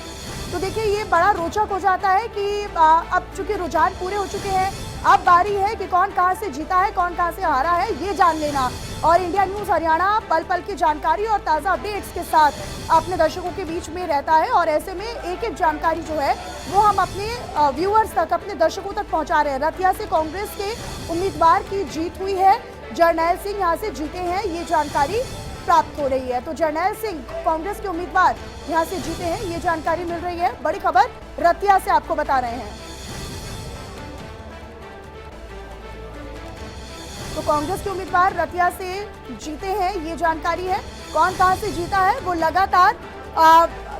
तो देखिए ये बड़ा रोचक हो जाता है कि अब चूंकि रुझान पूरे हो चुके हैं, अब बारी है कि कौन कहां से जीता है, कौन कहां से हारा है, ये जान लेना। और इंडिया न्यूज़ हरियाणा पल पल की जानकारी और ताज़ा अपडेट्स के साथ अपने दर्शकों के बीच में रहता है, और ऐसे में एक एक जानकारी जो है वो हम अपने व्यूअर्स तक, अपने दर्शकों तक पहुंचा रहे हैं। रतिया से कांग्रेस के उम्मीदवार की जीत हुई है, जरनैल सिंह यहाँ से जीते हैं, ये जानकारी प्राप्त हो रही है। तो जरनैल सिंह कांग्रेस के उम्मीदवार यहाँ से जीते हैं, ये जानकारी मिल रही है। बड़ी खबर रतिया से आपको बता रहे हैं। तो कांग्रेस के उम्मीदवार रतिया से जीते हैं, ये जानकारी है। कौन कहां से जीता है वो लगातार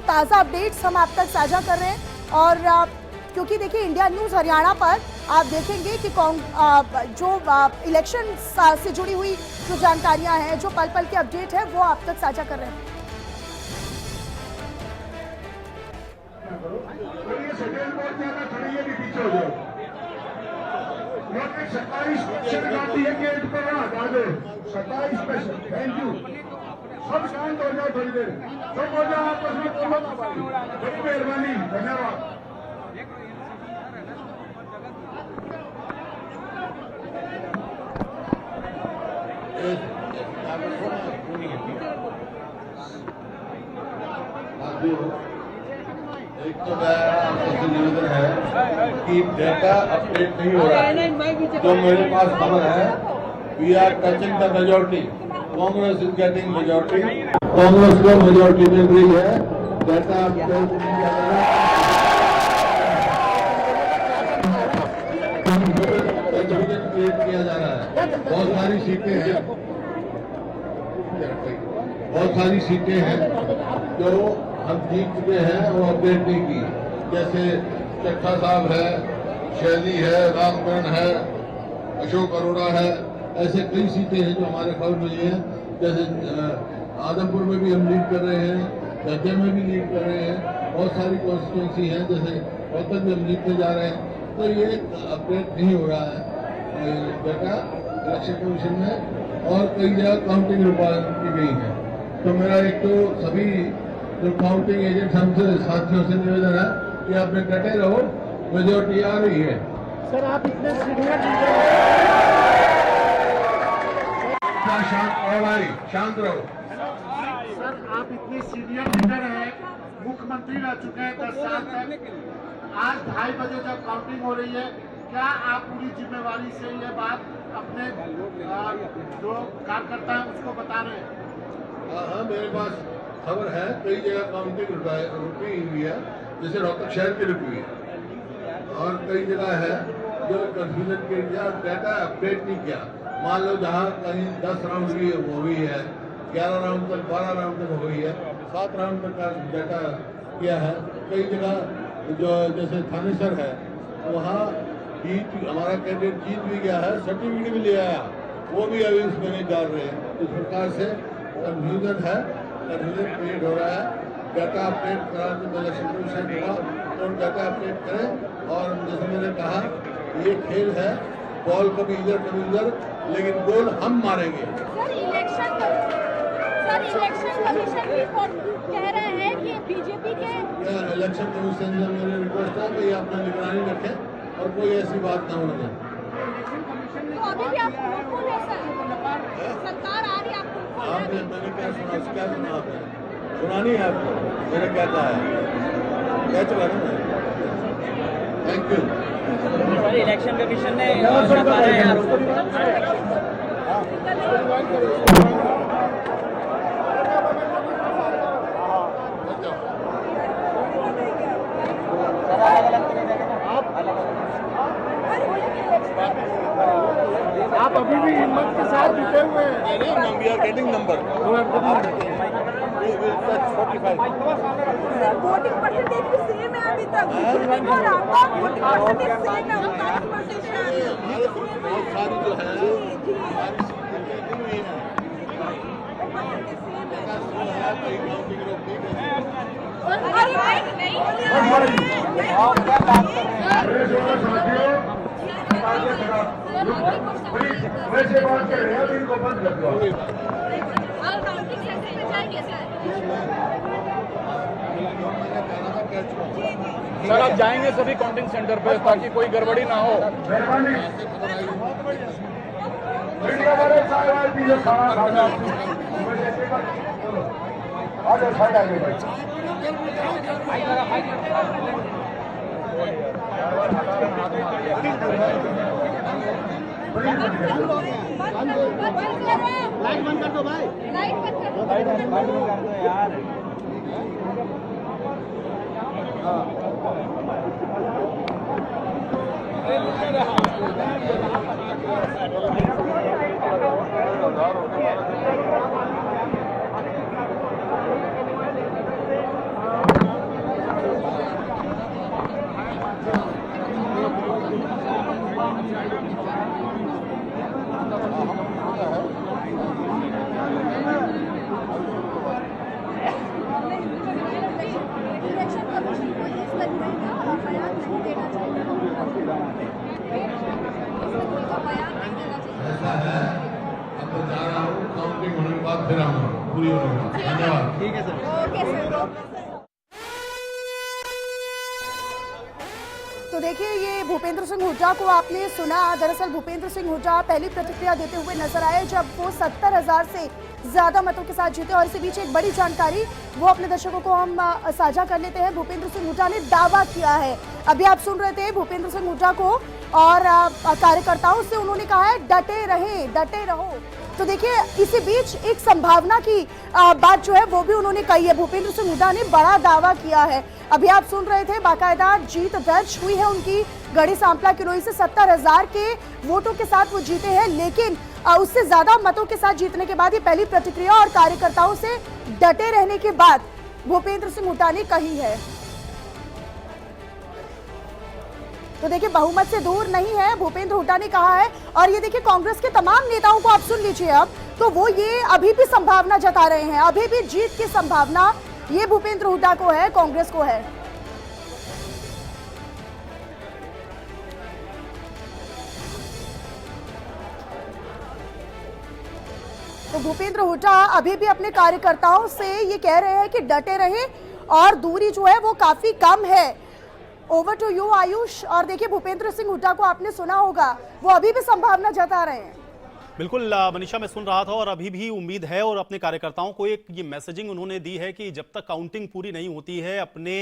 ताज़ा अपडेट्स हम आप तक साझा कर रहे हैं। और क्योंकि देखिए इंडिया न्यूज़ हरियाणा पर आप देखेंगे कि जो इलेक्शन से जुड़ी हुई जो जानकारियां हैं, जो पल पल के अपडेट है, वो आप तक साझा कर रहे हैं। Thank you. सब शांत हो जाओ, थोड़ी देर सब हो जाओ, आपस में बड़ी मेहरबानी, धन्यवाद। एक तो आपसे निवेदन है कि डेटा अपडेट नहीं हो रहा है। जो मेरे पास खबर है, we are touching the majority, Congress is getting majority, Congress को मेजोरिटी मिल रही है। डेटा अपडेट क्रिएट किया जा रहा है। बहुत सारी सीटें हैं जो हम जीत चुके हैं, वो अपडेट नहीं की। जैसे चट्टा साहब है, शैली है, रामकरण है, अशोक अरोड़ा है, ऐसे कई सीटें हैं जो हमारे खबर मिली है। जैसे आदमपुर में भी हम लीड कर रहे हैं, दज्जर में भी लीड कर रहे हैं, बहुत सारी कॉन्स्टिट्यूंसी हैं, जैसे रोहतक में हम जीतने जा रहे हैं। तो ये अपडेट नहीं हो रहा है डेटा इलेक्शन कमीशन में, और कई जगह काउंटिंग रुकावट की गई है। तो मेरा एक तो सभी जो काउंटिंग एजेंट हमसे साथियों से निवेदन है कि आप डटे रहो, मेजोरिटी आ रही है। सर आप इतने शांत रहो। सर आप इतने सीनियर लीडर हैं, मुख्यमंत्री रह चुके हैं 10 साल तक। आज 2:30 बजे जब काउंटिंग हो रही है, क्या आप पूरी जिम्मेवारी से ये बात अपने जो कार्यकर्ता हैं उसको बता रहे हैं? हाँ, मेरे पास खबर है, कई जगह काउंटिंग रुकी हुई है, जैसे रोहतक शहर की रुकी हुई है, और कई जगह है जो कंफ्यूजन के लिए डाटा अपडेट नहीं किया। मान लो जहाँ कहीं 10 राउंड की हुई है, 11 राउंड तक, 12 राउंड तक हुई है, 7 राउंड तक का डाटा किया है। कई जगह जो जैसे थानेसर है, वहाँ हमारा कैंडिडेट जीत भी गया है, सर्टिफिकेट भी ले आया, वो भी अभी उसमें नहीं डाल रहे हैं। इस प्रकार से कंफ्यूजन है, कन्फ्यूजन क्रिएट हो रहा है। डाटा अपडेट कराने में इलेक्शन कमीशन हुआ तो डाटा अपडेट करें। और जैसे मैंने कहा, ये खेल है, बॉल कभी इधर कभी उधर, लेकिन गोल हम मारेंगे। सर इलेक्शन कमीशन भी कह रहे हैं कि बीजेपी के इलेक्शन कमीशन से मेरी रिक्वेस्ट है कि ये अपना निगरानी रखें और कोई ऐसी बात ना होने दें। तो अभी भी आप होपफुल है सर, सरकार आ रही है आपको? आपने मैंने क्या सुना आपने? सुना नहीं है आपको मैंने क्या कहा है? कह चुका ना मैं। Thank you. Sir election commission ने घोषणा कर रहे हैं आरोपों आप अभी भी हिम्मत के साथ जुटे हुए हैं। We are getting number. We will touch 45. Voting percentage भी सेम है अभी तक और आपका वोटिंग परसेंटेज सेम है 39% बहुत सारी जो है वैसे बात कर रहे हैं, इनको बंद कर दो। सर आप जाएंगे सभी काउंटिंग सेंटर पे ताकि कोई गड़बड़ी ना हो। मेहरबानी मीडिया वाले सारे पीछे खाना खाना आज साइड आगे भाई। लाइट बंद कर दो भाई, लाइट बंद कर दो यार। इलेक्शन कमीशन को इस तरीके का बयान नहीं देना चाहिए, ऐसा है। अब तो जा रहा हूँ, काउंटिंग होने के बाद फिर आऊँगा, पूरी होने के बाद। धन्यवाद। ठीक है सर। Okay sir. तो देखिए, ये भूपेंद्र सिंह हुड्डा को आपने सुना। दरअसल भूपेंद्र सिंह हुड्डा पहली प्रतिक्रिया देते हुए नजर आए जब वो 70,000 से ज्यादा मतों के साथ जीते। और इसी बीच एक बड़ी जानकारी वो अपने दर्शकों को हम साझा कर लेते हैं। भूपेंद्र सिंह हुड्डा ने दावा किया है, अभी आप सुन रहे थे भूपेंद्र सिंह हुड्डा को, और कार्यकर्ताओं से उन्होंने कहा है डटे रहें, डटे रहो। तो देखिए, इसी बीच एक संभावना की बात जो है वो भी उन्होंने कही है। भूपेंद्र सिंह हुड्डा ने बड़ा दावा किया है, अभी आप सुन रहे थे, बाकायदा जीत दर्ज हुई है उनकी। गढ़ी सांपला किरोई से 70,000 के वोटों के साथ वो जीते हैं, लेकिन उससे ज्यादा मतों के साथ जीतने के बाद ये पहली प्रतिक्रिया और कार्यकर्ताओं से डटे रहने के बाद भूपेंद्र सिंह हुड्डा ने कही है। तो देखिए, बहुमत से दूर नहीं है, भूपेंद्र हुड्डा ने कहा है। और ये देखिए, कांग्रेस के तमाम नेताओं को आप सुन लीजिए अब, तो वो ये अभी भी संभावना जता रहे हैं, अभी भी जीत की संभावना ये भूपेंद्र हुड्डा को है, कांग्रेस को है। तो भूपेंद्र हुड्डा अभी भी अपने कार्यकर्ताओं से ये कह रहे हैं कि डटे रहे और दूरी जो है वो काफी कम है। Over to you Ayush. और देखिए, भूपेंद्र सिंह हुड्डा को आपने सुना होगा, वो अभी भी संभावना जता रहे हैं। बिल्कुल मनीषा, मैं सुन रहा था और अभी भी उम्मीद है, और अपने कार्यकर्ताओं को एक ये मैसेजिंग उन्होंने दी है कि जब तक काउंटिंग पूरी नहीं होती है, अपने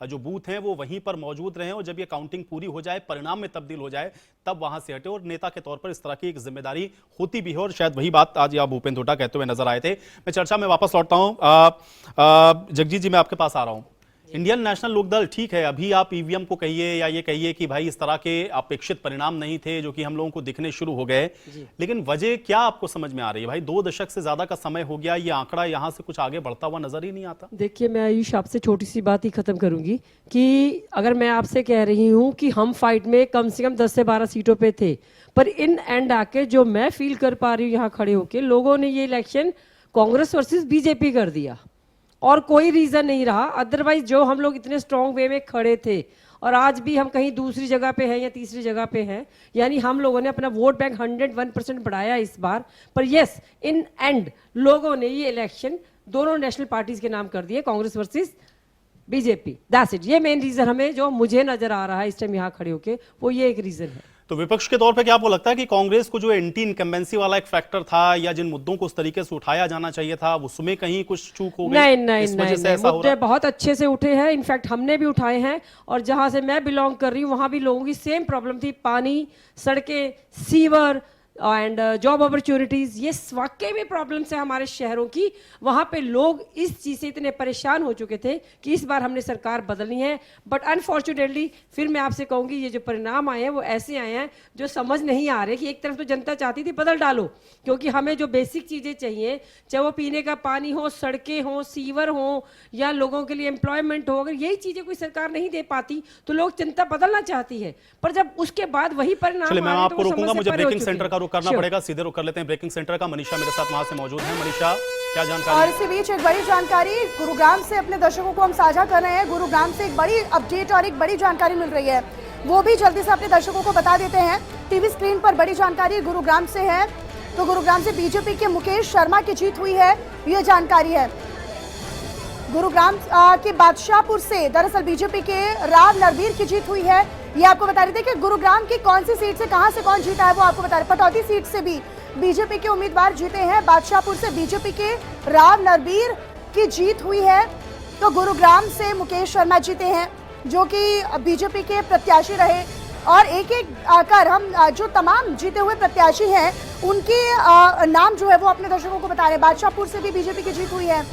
जो बूथ हैं वो वहीं पर मौजूद रहें, और जब ये काउंटिंग पूरी हो जाए, परिणाम में तब्दील हो जाए, तब वहां से हटे। और नेता के तौर पर इस तरह की एक जिम्मेदारी होती भी है, और शायद वही बात आज आप भूपेंद्र हुड्डा कहते हुए नजर आए थे। मैं चर्चा में वापस लौटता हूँ। जगजीत जी, मैं आपके पास आ रहा हूँ। इंडियन नेशनल लोकदल, ठीक है, अभी आप ईवीएम को कहिए या ये कहिए कि भाई इस तरह के अपेक्षित परिणाम नहीं थे जो कि हम लोगों को दिखने शुरू हो गए, लेकिन वजह क्या आपको समझ में आ रही है? भाई 2 दशक से ज्यादा का समय हो गया, ये आंकड़ा यहां से कुछ आगे बढ़ता हुआ नजर ही नहीं आता। देखिए, मैं आयुष आपसे छोटी सी बात ही खत्म करूंगी कि अगर मैं आपसे कह रही हूं कि हम फाइट में कम से कम 10 से 12 सीटों पे थे, पर इन एंड आके जो मैं फील कर पा रही हूँ यहाँ खड़े होके, लोगों ने ये इलेक्शन कांग्रेस वर्सेस बीजेपी कर दिया। और कोई रीजन नहीं रहा। अदरवाइज जो हम लोग इतने स्ट्रॉन्ग वे में खड़े थे और आज भी हम कहीं दूसरी जगह पे हैं या तीसरी जगह पे हैं, यानी हम लोगों ने अपना वोट बैंक 101% बढ़ाया इस बार। पर यस, इन एंड लोगों ने ये इलेक्शन दोनों नेशनल पार्टीज के नाम कर दिए, Congress versus BJP. That's it. ये मेन रीजन हमें जो मुझे नजर आ रहा है इस टाइम यहाँ खड़े होके, वो ये एक रीजन है। तो विपक्ष के तौर पे क्या आपको लगता है कि कांग्रेस को जो एंटी इनकम्बेंसी वाला एक फैक्टर था या जिन मुद्दों को उस तरीके से उठाया जाना चाहिए था, उसमें कहीं कुछ चूक हो गई? नहीं, मुद्दे बहुत अच्छे से उठे हैं। इनफैक्ट हमने भी उठाए हैं, और जहां से मैं बिलोंग कर रही हूँ वहां भी लोगों की सेम प्रॉब्लम थी। पानी, सड़कें, सीवर एंड जॉब अपॉर्चुनिटीज, ये वाकई में प्रॉब्लम्स है हमारे शहरों की। वहां पे लोग इस चीज से इतने परेशान हो चुके थे कि इस बार हमने सरकार बदलनी है। बट अनफॉर्चुनेटली फिर मैं आपसे कहूंगी, ये जो परिणाम आए हैं वो ऐसे आए हैं जो समझ नहीं आ रहे। कि एक तरफ तो जनता चाहती थी बदल डालो, क्योंकि हमें जो बेसिक चीजें चाहिए, चाहे वो पीने का पानी हो, सड़कें हो, सीवर हो, या लोगों के लिए एम्प्लॉयमेंट हो, अगर यही चीजें कोई सरकार नहीं दे पाती तो लोग जनता बदलना चाहती है। पर जब उसके बाद वही परिणाम, मैं आपको रोकूंगा, मुझे ब्रेकिंग सेंटर का करना पड़ेगा, सीधे रुक कर लेते हैं ब्रेकिंग सेंटर का। मनीषा मेरे साथ वहां से मौजूद है। मनीषा, क्या जानकारी? और इसी बीच एक बड़ी जानकारी गुरुग्राम से अपने दर्शकों को हम साझा कर रहे हैं। गुरुग्राम से एक बड़ी अपडेट और एक बड़ी जानकारी मिल रही है, वो भी जल्दी से अपने दर्शकों को बता देते हैं। टीवी स्क्रीन पर बड़ी जानकारी गुरुग्राम से है। तो गुरुग्राम से बीजेपी के मुकेश शर्मा की जीत हुई है, ये जानकारी है। गुरुग्राम के बादशाहपुर से दरअसल बीजेपी के राव नरवीर की जीत हुई है। ये आपको बता रहे थे कि गुरुग्राम की कौन सी सीट से कहां से कौन जीता है, वो आपको बता रहे। पटौदी सीट से भी बीजेपी के उम्मीदवार जीते हैं। बादशाहपुर से बीजेपी के राव नरवीर की जीत हुई है। तो गुरुग्राम से मुकेश शर्मा जीते हैं, जो कि बीजेपी के प्रत्याशी रहे। और एक एक कर हम जो तमाम जीते हुए प्रत्याशी हैं उनके नाम जो है वो अपने दर्शकों को बता रहे हैं। बादशाहपुर से भी बीजेपी की जीत हुई है।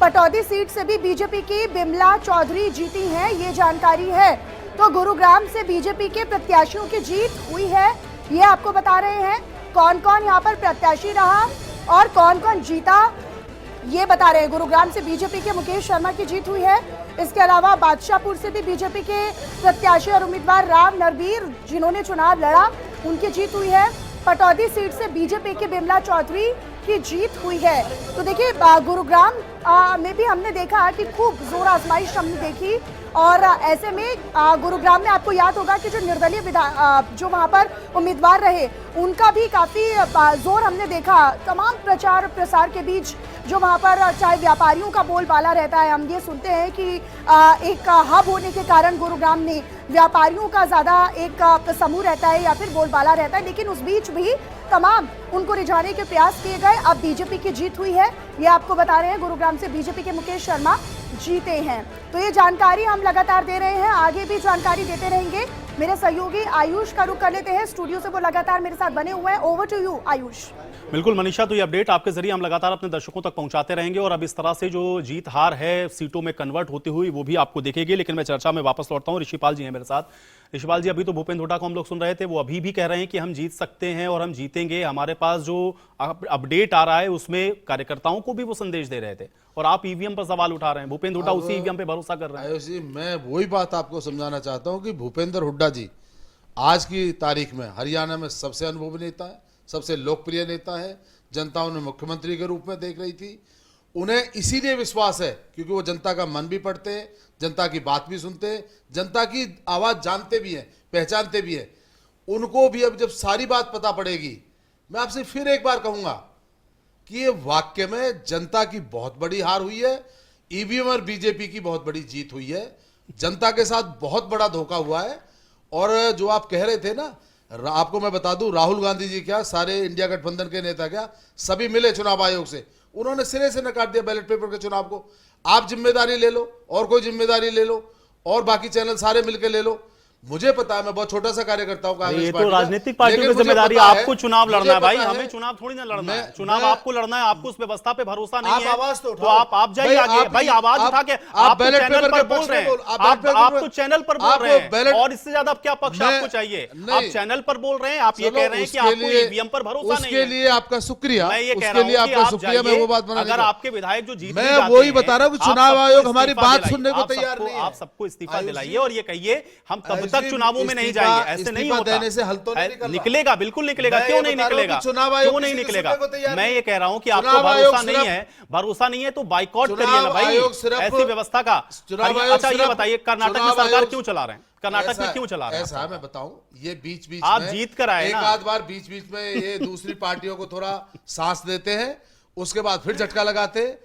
पटौदी सीट से भी बीजेपी की बिमला चौधरी जीती हैं, ये जानकारी है। तो गुरुग्राम से बीजेपी के प्रत्याशियों की जीत हुई है, ये आपको बता रहे हैं। कौन कौन यहाँ पर प्रत्याशी रहा और कौन कौन जीता, ये बता रहे हैं। गुरुग्राम से बीजेपी के मुकेश शर्मा की जीत हुई है। इसके अलावा बादशाहपुर से भी बीजेपी के प्रत्याशी और उम्मीदवार राव नरवीर, जिन्होंने चुनाव लड़ा, उनकी जीत हुई है। पटौदी सीट से बीजेपी के बिमला चौधरी की जीत हुई है। तो देखिए, गुरुग्राम में भी हमने देखा कि खूब जोर आजमाइश हमने देखी। और ऐसे में गुरुग्राम में आपको याद होगा कि जो निर्दलीय जो वहाँ पर उम्मीदवार रहे, उनका भी काफ़ी जोर हमने देखा। तमाम प्रचार प्रसार के बीच जो वहाँ पर चाहे व्यापारियों का बोलबाला रहता है, हम ये सुनते हैं कि एक हब होने के कारण गुरुग्राम में व्यापारियों का ज़्यादा एक समूह रहता है या फिर बोलबाला रहता है। लेकिन उस बीच भी तमाम उनको रिझाने के प्रयास किए गए। अब बीजेपी की जीत हुई है, ये आपको बता रहे हैं। गुरुग्राम से बीजेपी के मुकेश शर्मा जीते हैं। तो ये जानकारी हम लगातार दे रहे हैं, आगे भी जानकारी देते रहेंगे। मेरे सहयोगी आयुष का रुख कर लेते हैं स्टूडियो से, वो लगातार मेरे साथ बने हुए हैं। Over to you Ayush. बिल्कुल मनीषा, तो ये अपडेट आपके जरिए हम लगातार अपने दर्शकों तक पहुंचाते रहेंगे और अब इस तरह से जो जीत हार है सीटों में कन्वर्ट होती हुई वो भी आपको दिखेगी। लेकिन मैं चर्चा में वापस लौटता हूं। ऋषिपाल जी हैं मेरे साथ। ऋषिपाल जी, अभी तो भूपेंद्र हुड्डा को हम लोग सुन रहे थे, वो अभी भी कह रहे हैं कि हम जीत सकते हैं और हम जीतेंगे। हमारे पास जो अपडेट आ रहा है उसमें कार्यकर्ताओं को भी वो संदेश दे रहे थे और आप ईवीएम पर सवाल उठा रहे हैं। भूपेंद्र हुड्डा उसी ईवीएम पे भरोसा कर रहे हैं। आयुष जी, मैं वही बात आपको समझाना चाहता हूं कि भूपेंद्र हुड्डा जी आज की तारीख में हरियाणा में सबसे अनुभवी नेता है, सबसे लोकप्रिय नेता है। जनता उन्हें मुख्यमंत्री के रूप में देख रही थी। उन्हें इसीलिए विश्वास है क्योंकि वो जनता का मन भी पढ़ते हैं, जनता की बात भी सुनते हैं, जनता की आवाज़ जानते भी हैं, पहचानते भी हैं। उनको भी अब जब सारी बात पता पड़ेगी, मैं आपसे फिर एक बार कहूँगा कि ये वाक्य में जनता की बहुत बड़ी हार हुई है, ईवीएम और बीजेपी की बहुत बड़ी जीत हुई है। जनता के साथ बहुत बड़ा धोखा हुआ है। और जो आप कह रहे थे ना, आपको मैं बता दूं, राहुल गांधी जी क्या, सारे इंडिया गठबंधन के नेता क्या, सभी मिले चुनाव आयोग से, उन्होंने सिरे से नकार दिया बैलेट पेपर के चुनाव को। आप जिम्मेदारी ले लो और कोई जिम्मेदारी ले लो और बाकी चैनल सारे मिलकर ले लो। मुझे पता है, मैं बहुत छोटा सा कार्यकर्ता हूं कांग्रेस ये पार्टी तो का, राजनीतिक पार्टियों की जिम्मेदारी, आपको चुनाव लड़ना है भाई, हमें चुनाव थोड़ी ना लड़ना है। चुनाव आपको लड़ना है, आपको उस व्यवस्था पे भरोसा नहीं है। आप आवाज तो उठाओ, आप जाइए आगे भाई, आवाज उठा के आप तो चैनल पर बोल रहे हैं, आप तो चैनल पर बोल रहे हैं और इससे ज्यादा क्या पक्ष आपको चाहिए? आप चैनल पर बोल रहे हैं, आप ये कह रहे हैं कि आपको ईवीएम पर भरोसा नहीं है। उसके लिए आपका शुक्रिया, मैं ये कह उसके लिए रहा हूं आपका कि शुक्रिया। मैं वो बात बना, अगर आपके विधायक जो जीत, मैं वही बता रहा हूं कि चुनाव आयोग हमारी बात सुनने को तैयार नहीं है। आप सबको इस्तीफा दिलाइए और ये कहिए हम तब तक चुनावों में नहीं जाएंगे, ऐसे नहीं होता। देने से हल तो नहीं निकल रहा। निकलेगा, बिल्कुल निकलेगा, क्यों नहीं निकलेगा, क्यों नहीं निकलेगा? मैं ये कह रहा हूं कि आपको भरोसा नहीं है, भरोसा नहीं है तो बाइकॉट करिए ना भाई ऐसी व्यवस्था का। अच्छा ये बताइए, कर्नाटक में सरकार क्यों चला रहे हैं? कर्नाटक में क्यों चला रहे हैं? ऐसा मैं बताऊं, ये बीच बीच आप में जीत कर आए एक ना। आध बार बीच बीच में ये दूसरी पार्टियों को थोड़ा सांस देते हैं, उसके बाद फिर झटका लगाते हैं।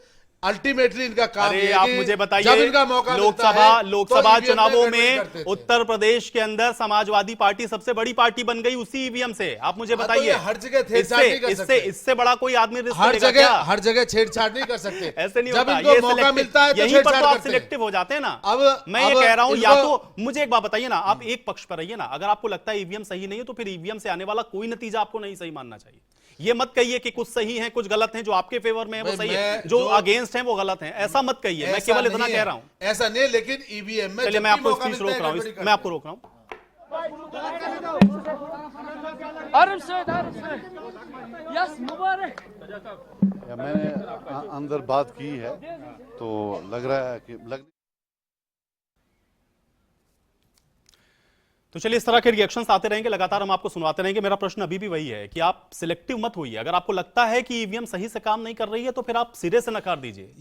अल्टीमेटली इनका काम अरे ये है आप कि मुझे जब बताइए, इनका मौका मिलता लोकसभा है, लोकसभा तो EVM चुनावों गड़बड़ी में करते थे। उत्तर प्रदेश के अंदर समाजवादी पार्टी सबसे बड़ी पार्टी बन गई उसी ईवीएम से। आप मुझे हाँ, तो बताइए, ये हर जगह छेड़छाड़ नहीं कर सकते। इससे बड़ा कोई आदमी रिस्क हर लेगा जगह क्या? हर जगह छेड़छाड़ नहीं कर सकते। ऐसे नहीं जब होता, इनको ये मौका selective- मिलता है तो यहीं पर छेड़छाड़ तो आप करते हैं। सिलेक्टिव हो जाते हैं ना। मैं ये अब कह रहा हूं, या इनको- तो मुझे एक बात बताइए ना, आप एक पक्ष पर रहिए ना। अगर आपको लगता है ईवीएम सही नहीं है तो फिर ईवीएम से आने वाला कोई नतीजा आपको नहीं सही मानना चाहिए। ये मत कहिए कि कुछ सही है कुछ गलत है, जो आपके फेवर में है वो सही है, जो अगेंस्ट है वो गलत है, ऐसा मत कहिए। मैं केवल इतना कह रहा हूं, ऐसा नहीं, लेकिन ईवीएम में चलिए मैं आपको स्पीच रोक रहा हूं, मैं आपको रोक रहा हूं। मैंने अंदर बात की है तो लग रहा है कि तो चलिए, इस तरह के रिएक्शंस आते रहेंगे, लगातार हम आपको सुनवाते रहेंगे। मेरा प्रश्न अभी भी वही है कि आप सिलेक्टिव मत होइए। अगर आपको लगता है कि ईवीएम सही से काम नहीं कर रही है तो फिर आप सिरे से नकार दीजिए।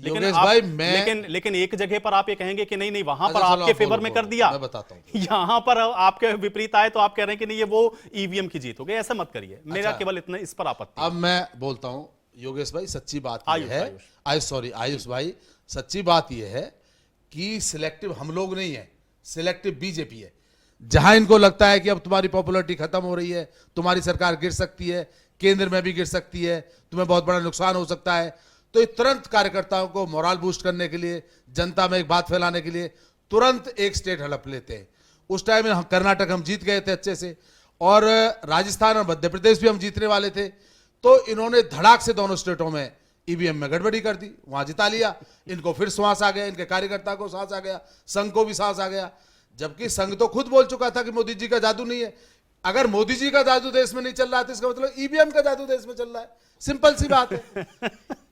लेकिन एक जगह पर आप ये कहेंगे कि नहीं वहां पर आपके फेवर में कर दिया, मैं बताता हूं। यहां पर आपके विपरीत आए तो आप कह रहे हैं कि नहीं ये वो ईवीएम की जीत हो गई। ऐसा मत करिए, मेरा केवल इतना इस पर आपत्ति। अब मैं बोलता हूं योगेश भाई, सच्ची बात यह है, आयुष भाई, सच्ची बात यह है कि सिलेक्टिव हम लोग नहीं है, सिलेक्टिव बीजेपी है। जहां इनको लगता है कि अब तुम्हारी पॉपुलैरिटी खत्म हो रही है, तुम्हारी सरकार गिर सकती है, केंद्र में भी गिर सकती है, तुम्हें बहुत बड़ा नुकसान हो सकता है, तो ये तुरंत कार्यकर्ताओं को मोरल बूस्ट करने के लिए, जनता में एक बात फैलाने के लिए तुरंत एक स्टेट हड़प लेते हैं। उस टाइम में कर्नाटक हम जीत गए थे अच्छे से, और राजस्थान और मध्य प्रदेश भी हम जीतने वाले थे, तो इन्होंने धड़ाक से दोनों स्टेटों में ईवीएम में गड़बड़ी कर दी, वहां जिता लिया। इनको फिर सांस आ गया, इनके कार्यकर्ता को सांस आ गया, संघ को भी सांस आ गया, जबकि संघ तो खुद बोल चुका था कि मोदी जी का जादू नहीं है। अगर मोदी जी का जादू देश में नहीं चल रहा है तो इसका मतलब ईवीएम का जादू देश में चल रहा है। सिंपल सी बात है।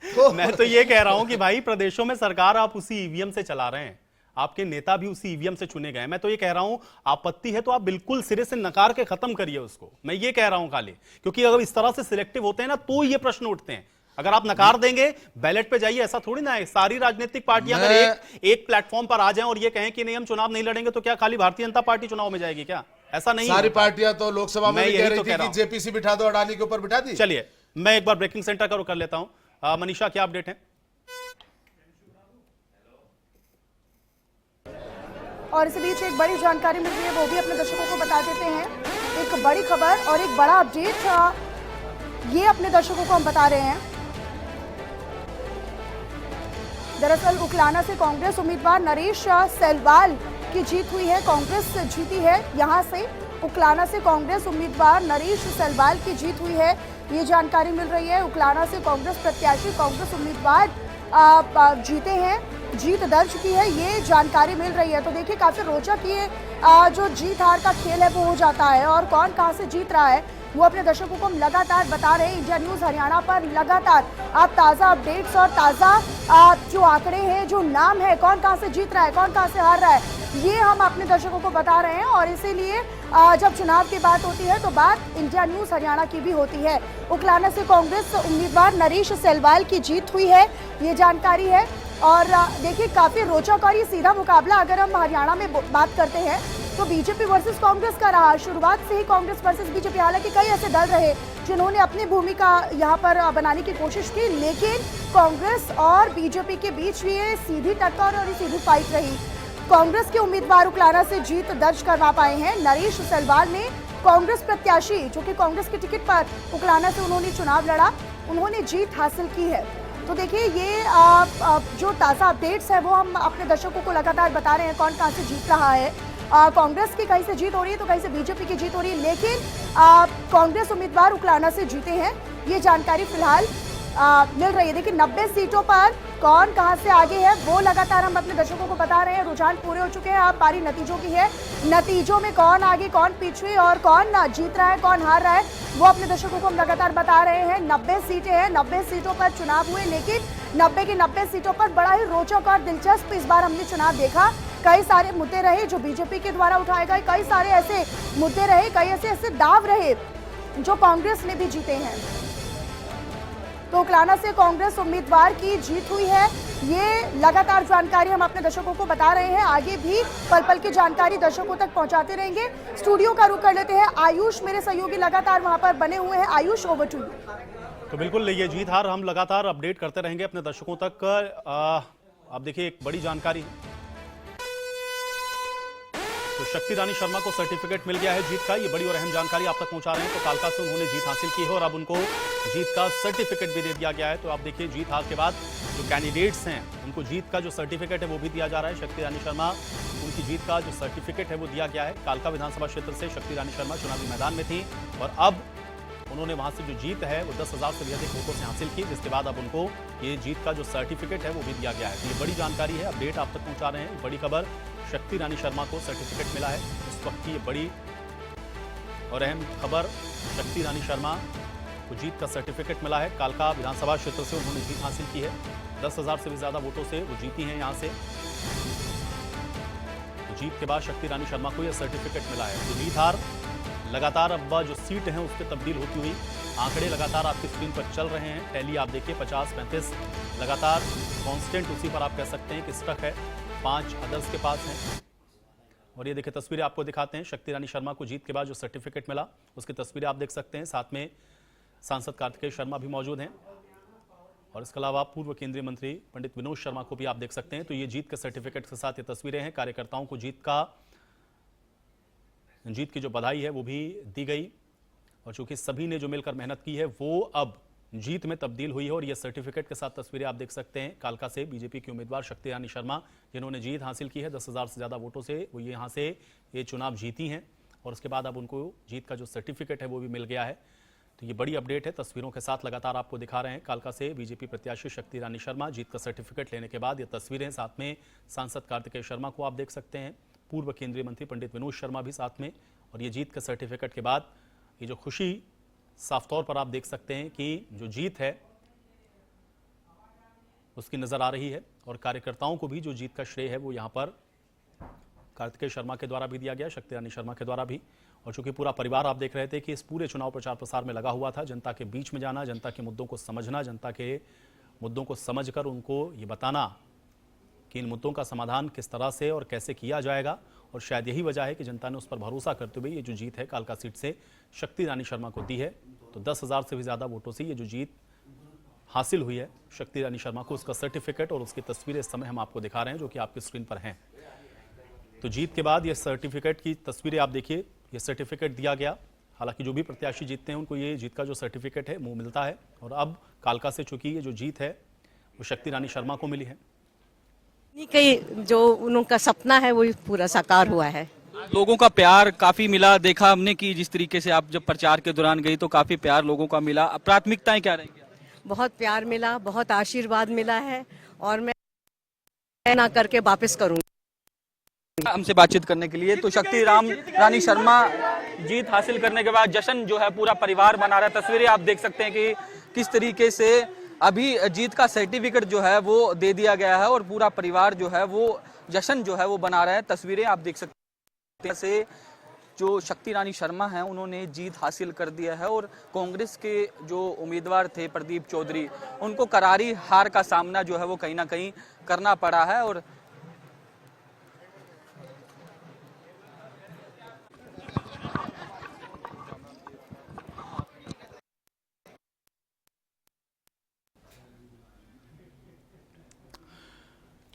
तो मैं तो ये कह रहा हूं कि भाई प्रदेशों में सरकार आप उसी ईवीएम से चला रहे हैं, आपके नेता भी उसी ईवीएम से चुने गए। मैं तो ये कह रहा हूं, आपत्ति है तो आप बिल्कुल सिरे से नकार के खत्म करिए उसको। मैं ये कह रहा हूं खाली, क्योंकि अगर इस तरह से सिलेक्टिव होते हैं ना तो ये प्रश्न उठते हैं। अगर आप नकार देंगे, बैलेट पे जाइए, ऐसा थोड़ी ना है। सारी राजनीतिक पार्टियां अगर एक प्लेटफॉर्म पर आ जाएं और ये कहें कि नहीं हम चुनाव नहीं लड़ेंगे, तो क्या खाली भारतीय जनता पार्टी चुनाव में जाएगी क्या? ऐसा नहीं। सारी पार्टियां तो लोकसभा में भी कह रही थी कि जेपीसी बिठा दो, अडानी के ऊपर बिठा दी। चलिए मैं एक बार ब्रेकिंग सेंटर का रुख कर लेता हूं। मनीषा, क्या अपडेट है? और इसी बीच एक बड़ी जानकारी मिल रही है, वो भी अपने दर्शकों को बता देते हैं। एक बड़ी खबर और एक बड़ा अपडेट ये अपने दर्शकों को हम बता रहे हैं। दरअसल उकलाना से कांग्रेस उम्मीदवार नरेश सेलवाल की जीत हुई है। कांग्रेस जीती है यहां से। उकलाना से कांग्रेस उम्मीदवार नरेश सेलवाल की जीत हुई है, ये जानकारी मिल रही है। उकलाना से कांग्रेस प्रत्याशी, कांग्रेस उम्मीदवार जीते हैं, जीत दर्ज की है, ये जानकारी मिल रही है। तो देखिए काफी रोचक ये जो जीत हार का खेल है वो हो जाता है, और कौन कहां से जीत रहा है वो अपने दर्शकों को हम लगातार बता रहे हैं। इंडिया न्यूज़ हरियाणा पर लगातार आप ताज़ा अपडेट्स और ताज़ा जो आंकड़े हैं, जो नाम है, कौन कहां से जीत रहा है, कौन कहां से हार रहा है, ये हम अपने दर्शकों को बता रहे हैं। और इसीलिए जब चुनाव की बात होती है तो बात इंडिया न्यूज़ हरियाणा की भी होती है। उकलाना से कांग्रेस उम्मीदवार नरेश सेलवाल की जीत हुई है, ये जानकारी है। और देखिए काफ़ी रोचक और ये सीधा मुकाबला अगर हम हरियाणा में बात करते हैं तो बीजेपी वर्सेस कांग्रेस का रहा। शुरुआत से ही कांग्रेस वर्सेस बीजेपी, हालांकि कई ऐसे दल रहे जिन्होंने अपनी भूमिका यहाँ पर बनाने की कोशिश की, लेकिन कांग्रेस और बीजेपी के बीच ये सीधी टक्कर और ये सीधी फाइट रही। कांग्रेस के उम्मीदवार उकलाना से जीत दर्ज करवा पाए हैं। नरेश सेलवाल ने, कांग्रेस प्रत्याशी जो कि कांग्रेस के टिकट पर उकलाना से उन्होंने चुनाव लड़ा, उन्होंने जीत हासिल की है। तो देखिए ये जो ताज़ा अपडेट्स है वो हम अपने दर्शकों को लगातार बता रहे हैं, कौन कहां से जीत रहा है। कांग्रेस की कहीं से जीत हो रही है तो कहीं से बीजेपी की जीत हो रही है, लेकिन कांग्रेस उम्मीदवार उकलाना से जीते हैं, ये जानकारी फिलहाल मिल रही है। देखिए 90 सीटों पर कौन कहां से आगे है वो लगातार हम अपने दर्शकों को बता रहे हैं। रुझान पूरे हो चुके हैं, अब बारी नतीजों की है। नतीजों में कौन आगे, कौन पीछे और कौन जीत रहा है, कौन हार रहा है, वो अपने दर्शकों को हम लगातार बता रहे हैं। 90 सीटें हैं, 90 सीटों पर चुनाव हुए, लेकिन 90 की 90 सीटों पर बड़ा ही रोचक और दिलचस्प इस बार हमने चुनाव देखा। कई सारे मुद्दे रहे जो बीजेपी के द्वारा उठाए गए, कई सारे ऐसे मुद्दे रहे, कई ऐसे दाव रहे जो कांग्रेस ने भी जीते हैं। तो उकलाना से कांग्रेस उम्मीदवार की जीत हुई है। ये लगातार जानकारी हम अपने दर्शकों को बता रहे हैं, आगे भी पल पल की जानकारी दर्शकों तक पहुंचाते रहेंगे। स्टूडियो का रुख कर लेते हैं। आयुष मेरे सहयोगी लगातार वहां पर बने हुए हैं। Ayush, over to you. तो बिल्कुल ये जीत हार हम लगातार अपडेट करते रहेंगे अपने दर्शकों तक। आप देखिए एक बड़ी जानकारी, तो शक्ति रानी शर्मा को सर्टिफिकेट मिल गया है जीत का। ये बड़ी और अहम जानकारी आप तक पहुंचा रहे हैं। तो कालका से उन्होंने जीत हासिल की है और अब उनको जीत का सर्टिफिकेट भी दे दिया गया है। तो आप देखिए जीत हार के बाद जो कैंडिडेट्स हैं उनको जीत का जो सर्टिफिकेट है वो भी दिया जा रहा है। शक्ति रानी शर्मा, उनकी जीत का जो सर्टिफिकेट है वो दिया गया है। कालका विधानसभा क्षेत्र से शक्ति रानी शर्मा चुनावी मैदान में थी और अब उन्होंने वहां से जो जीत है वो 10,000 से भी अधिक वोटों से हासिल की, जिसके बाद अब उनको ये जीत का जो सर्टिफिकेट है वो भी दिया गया है। तो ये बड़ी जानकारी है, अपडेट आप तक पहुंचा रहे हैं। बड़ी खबर, शक्ति रानी शर्मा को सर्टिफिकेट मिला है। इस वक्त की ये बड़ी और अहम खबर, शक्ति रानी शर्मा को जीत का सर्टिफिकेट मिला है। कालका विधानसभा क्षेत्र से उन्होंने जीत हासिल की है। 10,000 से भी ज्यादा वोटों से वो जीती हैं यहाँ से। तो जीत के बाद शक्ति रानी शर्मा को यह सर्टिफिकेट मिला है। तो जीत हार लगातार अब जो सीट हैं उस पर तब्दील होती हुई आंकड़े लगातार आपकी स्क्रीन पर चल रहे हैं। टैली आप देखिए 50-35 लगातार कांस्टेंट उसी पर आप कह सकते हैं कि स्टक है। 5 अदर्स के पास हैं। और ये देखिए तस्वीरें आपको दिखाते हैं। शक्ति रानी शर्मा को जीत के बाद जो सर्टिफिकेट मिला उसकी तस्वीरें आप देख सकते हैं। साथ में सांसद कार्तिकेय शर्मा भी मौजूद हैं और इसके अलावा पूर्व केंद्रीय मंत्री पंडित विनोद शर्मा को भी आप देख सकते हैं। तो ये जीत के सर्टिफिकेट के साथ ये तस्वीरें हैं। कार्यकर्ताओं को जीत की जो बधाई है वो भी दी गई और चूंकि सभी ने जो मिलकर मेहनत की है वो अब जीत में तब्दील हुई है। और ये सर्टिफिकेट के साथ तस्वीरें आप देख सकते हैं। कालका से बीजेपी की उम्मीदवार शक्ति रानी शर्मा, जिन्होंने जीत हासिल की है 10,000 से ज्यादा वोटों से, वो यहाँ से ये चुनाव जीती हैं और उसके बाद अब उनको जीत का जो सर्टिफिकेट है वो भी मिल गया है। तो ये बड़ी अपडेट है, तस्वीरों के साथ लगातार आपको दिखा रहे हैं। कालका से बीजेपी प्रत्याशी शक्ति रानी शर्मा जीत का सर्टिफिकेट लेने के बाद ये तस्वीरें, साथ में सांसद कार्तिकेय शर्मा को आप देख सकते हैं, पूर्व केंद्रीय मंत्री पंडित विनोद शर्मा भी साथ में। और ये जीत के सर्टिफिकेट के बाद ये जो खुशी साफ तौर पर आप देख सकते हैं कि जो जीत है उसकी नजर आ रही है। और कार्यकर्ताओं को भी जो जीत का श्रेय है वो यहाँ पर कार्तिकेय शर्मा के द्वारा भी दिया गया, शक्ति रानी शर्मा के द्वारा भी। और चूंकि पूरा परिवार आप देख रहे थे कि इस पूरे चुनाव प्रचार प्रसार में लगा हुआ था, जनता के बीच में जाना, जनता के मुद्दों को समझना, जनता के मुद्दों को समझकर उनको ये बताना कि इन मुद्दों का समाधान किस तरह से और कैसे किया जाएगा। और शायद यही वजह है कि जनता ने उस पर भरोसा करते हुए ये जो जीत है कालका सीट से शक्ति रानी शर्मा को दी है। तो 10,000 से भी ज्यादा वोटों से ये जो जीत हासिल हुई है शक्ति रानी शर्मा को, उसका सर्टिफिकेट और उसकी तस्वीरें इस समय हम आपको दिखा रहे हैं जो कि आपकी स्क्रीन पर हैं। तो जीत के बाद ये सर्टिफिकेट की तस्वीरें आप देखिए, ये सर्टिफिकेट दिया गया। हालांकि जो भी प्रत्याशी जीतते हैं उनको ये जीत का जो सर्टिफिकेट है वो मिलता है। और अब कालका से चूंकि ये जो जीत है वो शक्ति रानी शर्मा को मिली है। कई जो उनका सपना है वो पूरा साकार हुआ है। लोगों का प्यार काफी मिला, देखा हमने कि जिस तरीके से आप जब प्रचार के दौरान गई तो काफी प्यार लोगों का मिला। प्राथमिकताएं क्या रहेंगी? बहुत प्यार मिला, बहुत आशीर्वाद मिला है और मैं ना करके वापस करूंगी। हमसे बातचीत करने के लिए तो शक्ति रानी शर्मा जीत हासिल करने के बाद जश्न जो है पूरा परिवार मना रहा है। तस्वीरें आप देख सकते हैं कि किस तरीके से अभी जीत का सर्टिफिकेट जो है वो दे दिया गया है और पूरा परिवार जो है वो जश्न जो है वो बना रहा है। तस्वीरें आप देख सकते हैं से जो शक्ति रानी शर्मा हैं उन्होंने जीत हासिल कर दिया है और कांग्रेस के जो उम्मीदवार थे प्रदीप चौधरी, उनको करारी हार का सामना जो है वो कहीं ना कहीं करना पड़ा है। और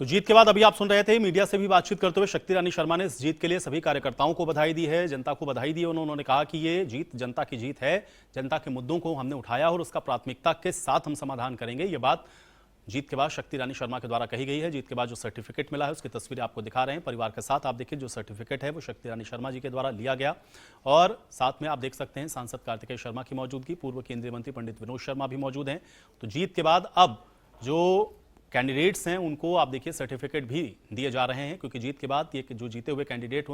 तो जीत के बाद अभी आप सुन रहे थे मीडिया से भी बातचीत करते हुए शक्ति रानी शर्मा ने इस जीत के लिए सभी कार्यकर्ताओं को बधाई दी है, जनता को बधाई दी है। उन्होंने कहा कि ये जीत जनता की जीत है, जनता के मुद्दों को हमने उठाया और उसका प्राथमिकता के साथ हम समाधान करेंगे। ये बात जीत के बाद शक्ति रानी शर्मा के द्वारा कही गई है। जीत के बाद जो सर्टिफिकेट मिला है उसकी तस्वीरें आपको दिखा रहे हैं परिवार के साथ। आप देखिए जो सर्टिफिकेट है वो शक्ति रानी शर्मा जी के द्वारा लिया गया और साथ में आप देख सकते हैं सांसद कार्तिकेय शर्मा की मौजूदगी, पूर्व केंद्रीय मंत्री पंडित विनोद शर्मा भी मौजूद हैं। तो जीत के बाद अब जो कैंडिडेट्स हैं उनको आप देखिए सर्टिफिकेट भी दिए जा रहे हैं, क्योंकि जीत के बाद ये जो जीते हुए कैंडिडेट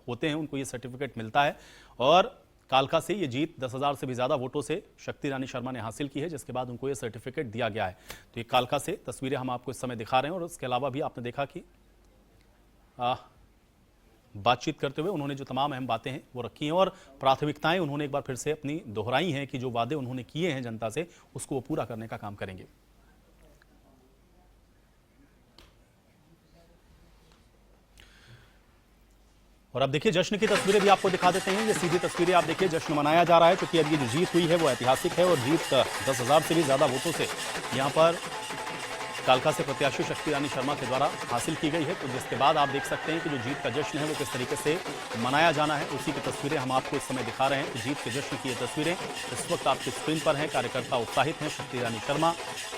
होते हैं उनको ये सर्टिफिकेट मिलता है। और कालका से ये जीत 10,000 से भी ज्यादा वोटों से शक्ति रानी शर्मा ने हासिल की है, जिसके बाद उनको ये सर्टिफिकेट दिया गया है। तो ये कालका से तस्वीरें हम आपको इस समय दिखा रहे हैं। और उसके अलावा भी आपने देखा कि बातचीत करते हुए उन्होंने जो तमाम अहम बातें हैं वो रखी हैं और प्राथमिकताएं उन्होंने एक बार फिर से अपनी दोहराई हैं कि जो वादे उन्होंने किए हैं जनता से उसको वो पूरा करने का काम करेंगे। और अब देखिए जश्न की तस्वीरें भी आपको दिखा देते हैं। ये सीधी तस्वीरें आप देखिए, जश्न मनाया जा रहा है क्योंकि अब ये जो जीत हुई है वो ऐतिहासिक है और जीत 10,000 से भी ज्यादा वोटों से यहाँ पर कालका से प्रत्याशी शक्ति रानी शर्मा के द्वारा हासिल की गई है। तो जिसके बाद आप देख सकते हैं कि जो जीत का जश्न है वो किस तरीके से मनाया जाना है, उसी की तस्वीरें हम आपको इस समय दिखा रहे हैं। तो जीत के जश्न की ये तस्वीरें इस वक्त आपकी स्क्रीन पर हैं। कार्यकर्ता उत्साहित हैं। शक्ति रानी शर्मा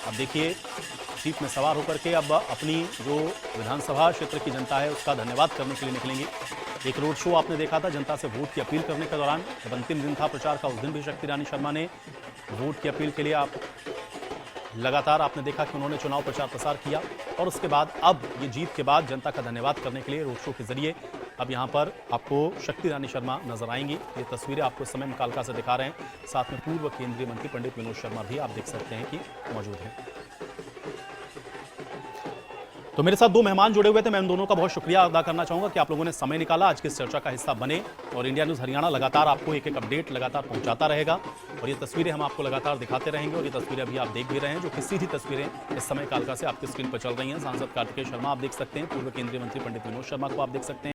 अब देखिए जीप में सवार होकर के अब अपनी जो विधानसभा क्षेत्र की जनता है उसका धन्यवाद करने के लिए निकलेंगे। एक रोड शो आपने देखा था जनता से वोट की अपील करने के दौरान। जब अंतिम दिन था प्रचार का, उस दिन भी शक्ति रानी शर्मा ने वोट की अपील के लिए लगातार आपने देखा कि उन्होंने चुनाव प्रचार प्रसार किया। और उसके बाद अब ये जीत के बाद जनता का धन्यवाद करने के लिए रोड शो के जरिए अब यहाँ पर आपको शक्ति रानी शर्मा नजर आएंगी। ये तस्वीरें आपको इस समय कालका से दिखा रहे हैं। साथ में पूर्व केंद्रीय मंत्री पंडित विनोद शर्मा भी आप देख सकते हैं कि मौजूद हैं। तो मेरे साथ दो मेहमान जुड़े हुए थे, मैं उन दोनों का बहुत शुक्रिया अदा करना चाहूंगा कि आप लोगों ने समय निकाला, आज की इस चर्चा का हिस्सा बने। और इंडिया न्यूज़ हरियाणा लगातार आपको एक एक अपडेट लगातार पहुंचाता रहेगा और ये तस्वीरें हम आपको लगातार दिखाते रहेंगे। और ये तस्वीरें अभी आप देख भी रहे हैं, जो कि सीधी तस्वीरें इस समय कालका से आपकी स्क्रीन पर चल रही हैं। सांसद कार्तिकेय शर्मा आप देख सकते हैं, पूर्व केंद्रीय मंत्री पंडित विनोद शर्मा को आप देख सकते हैं।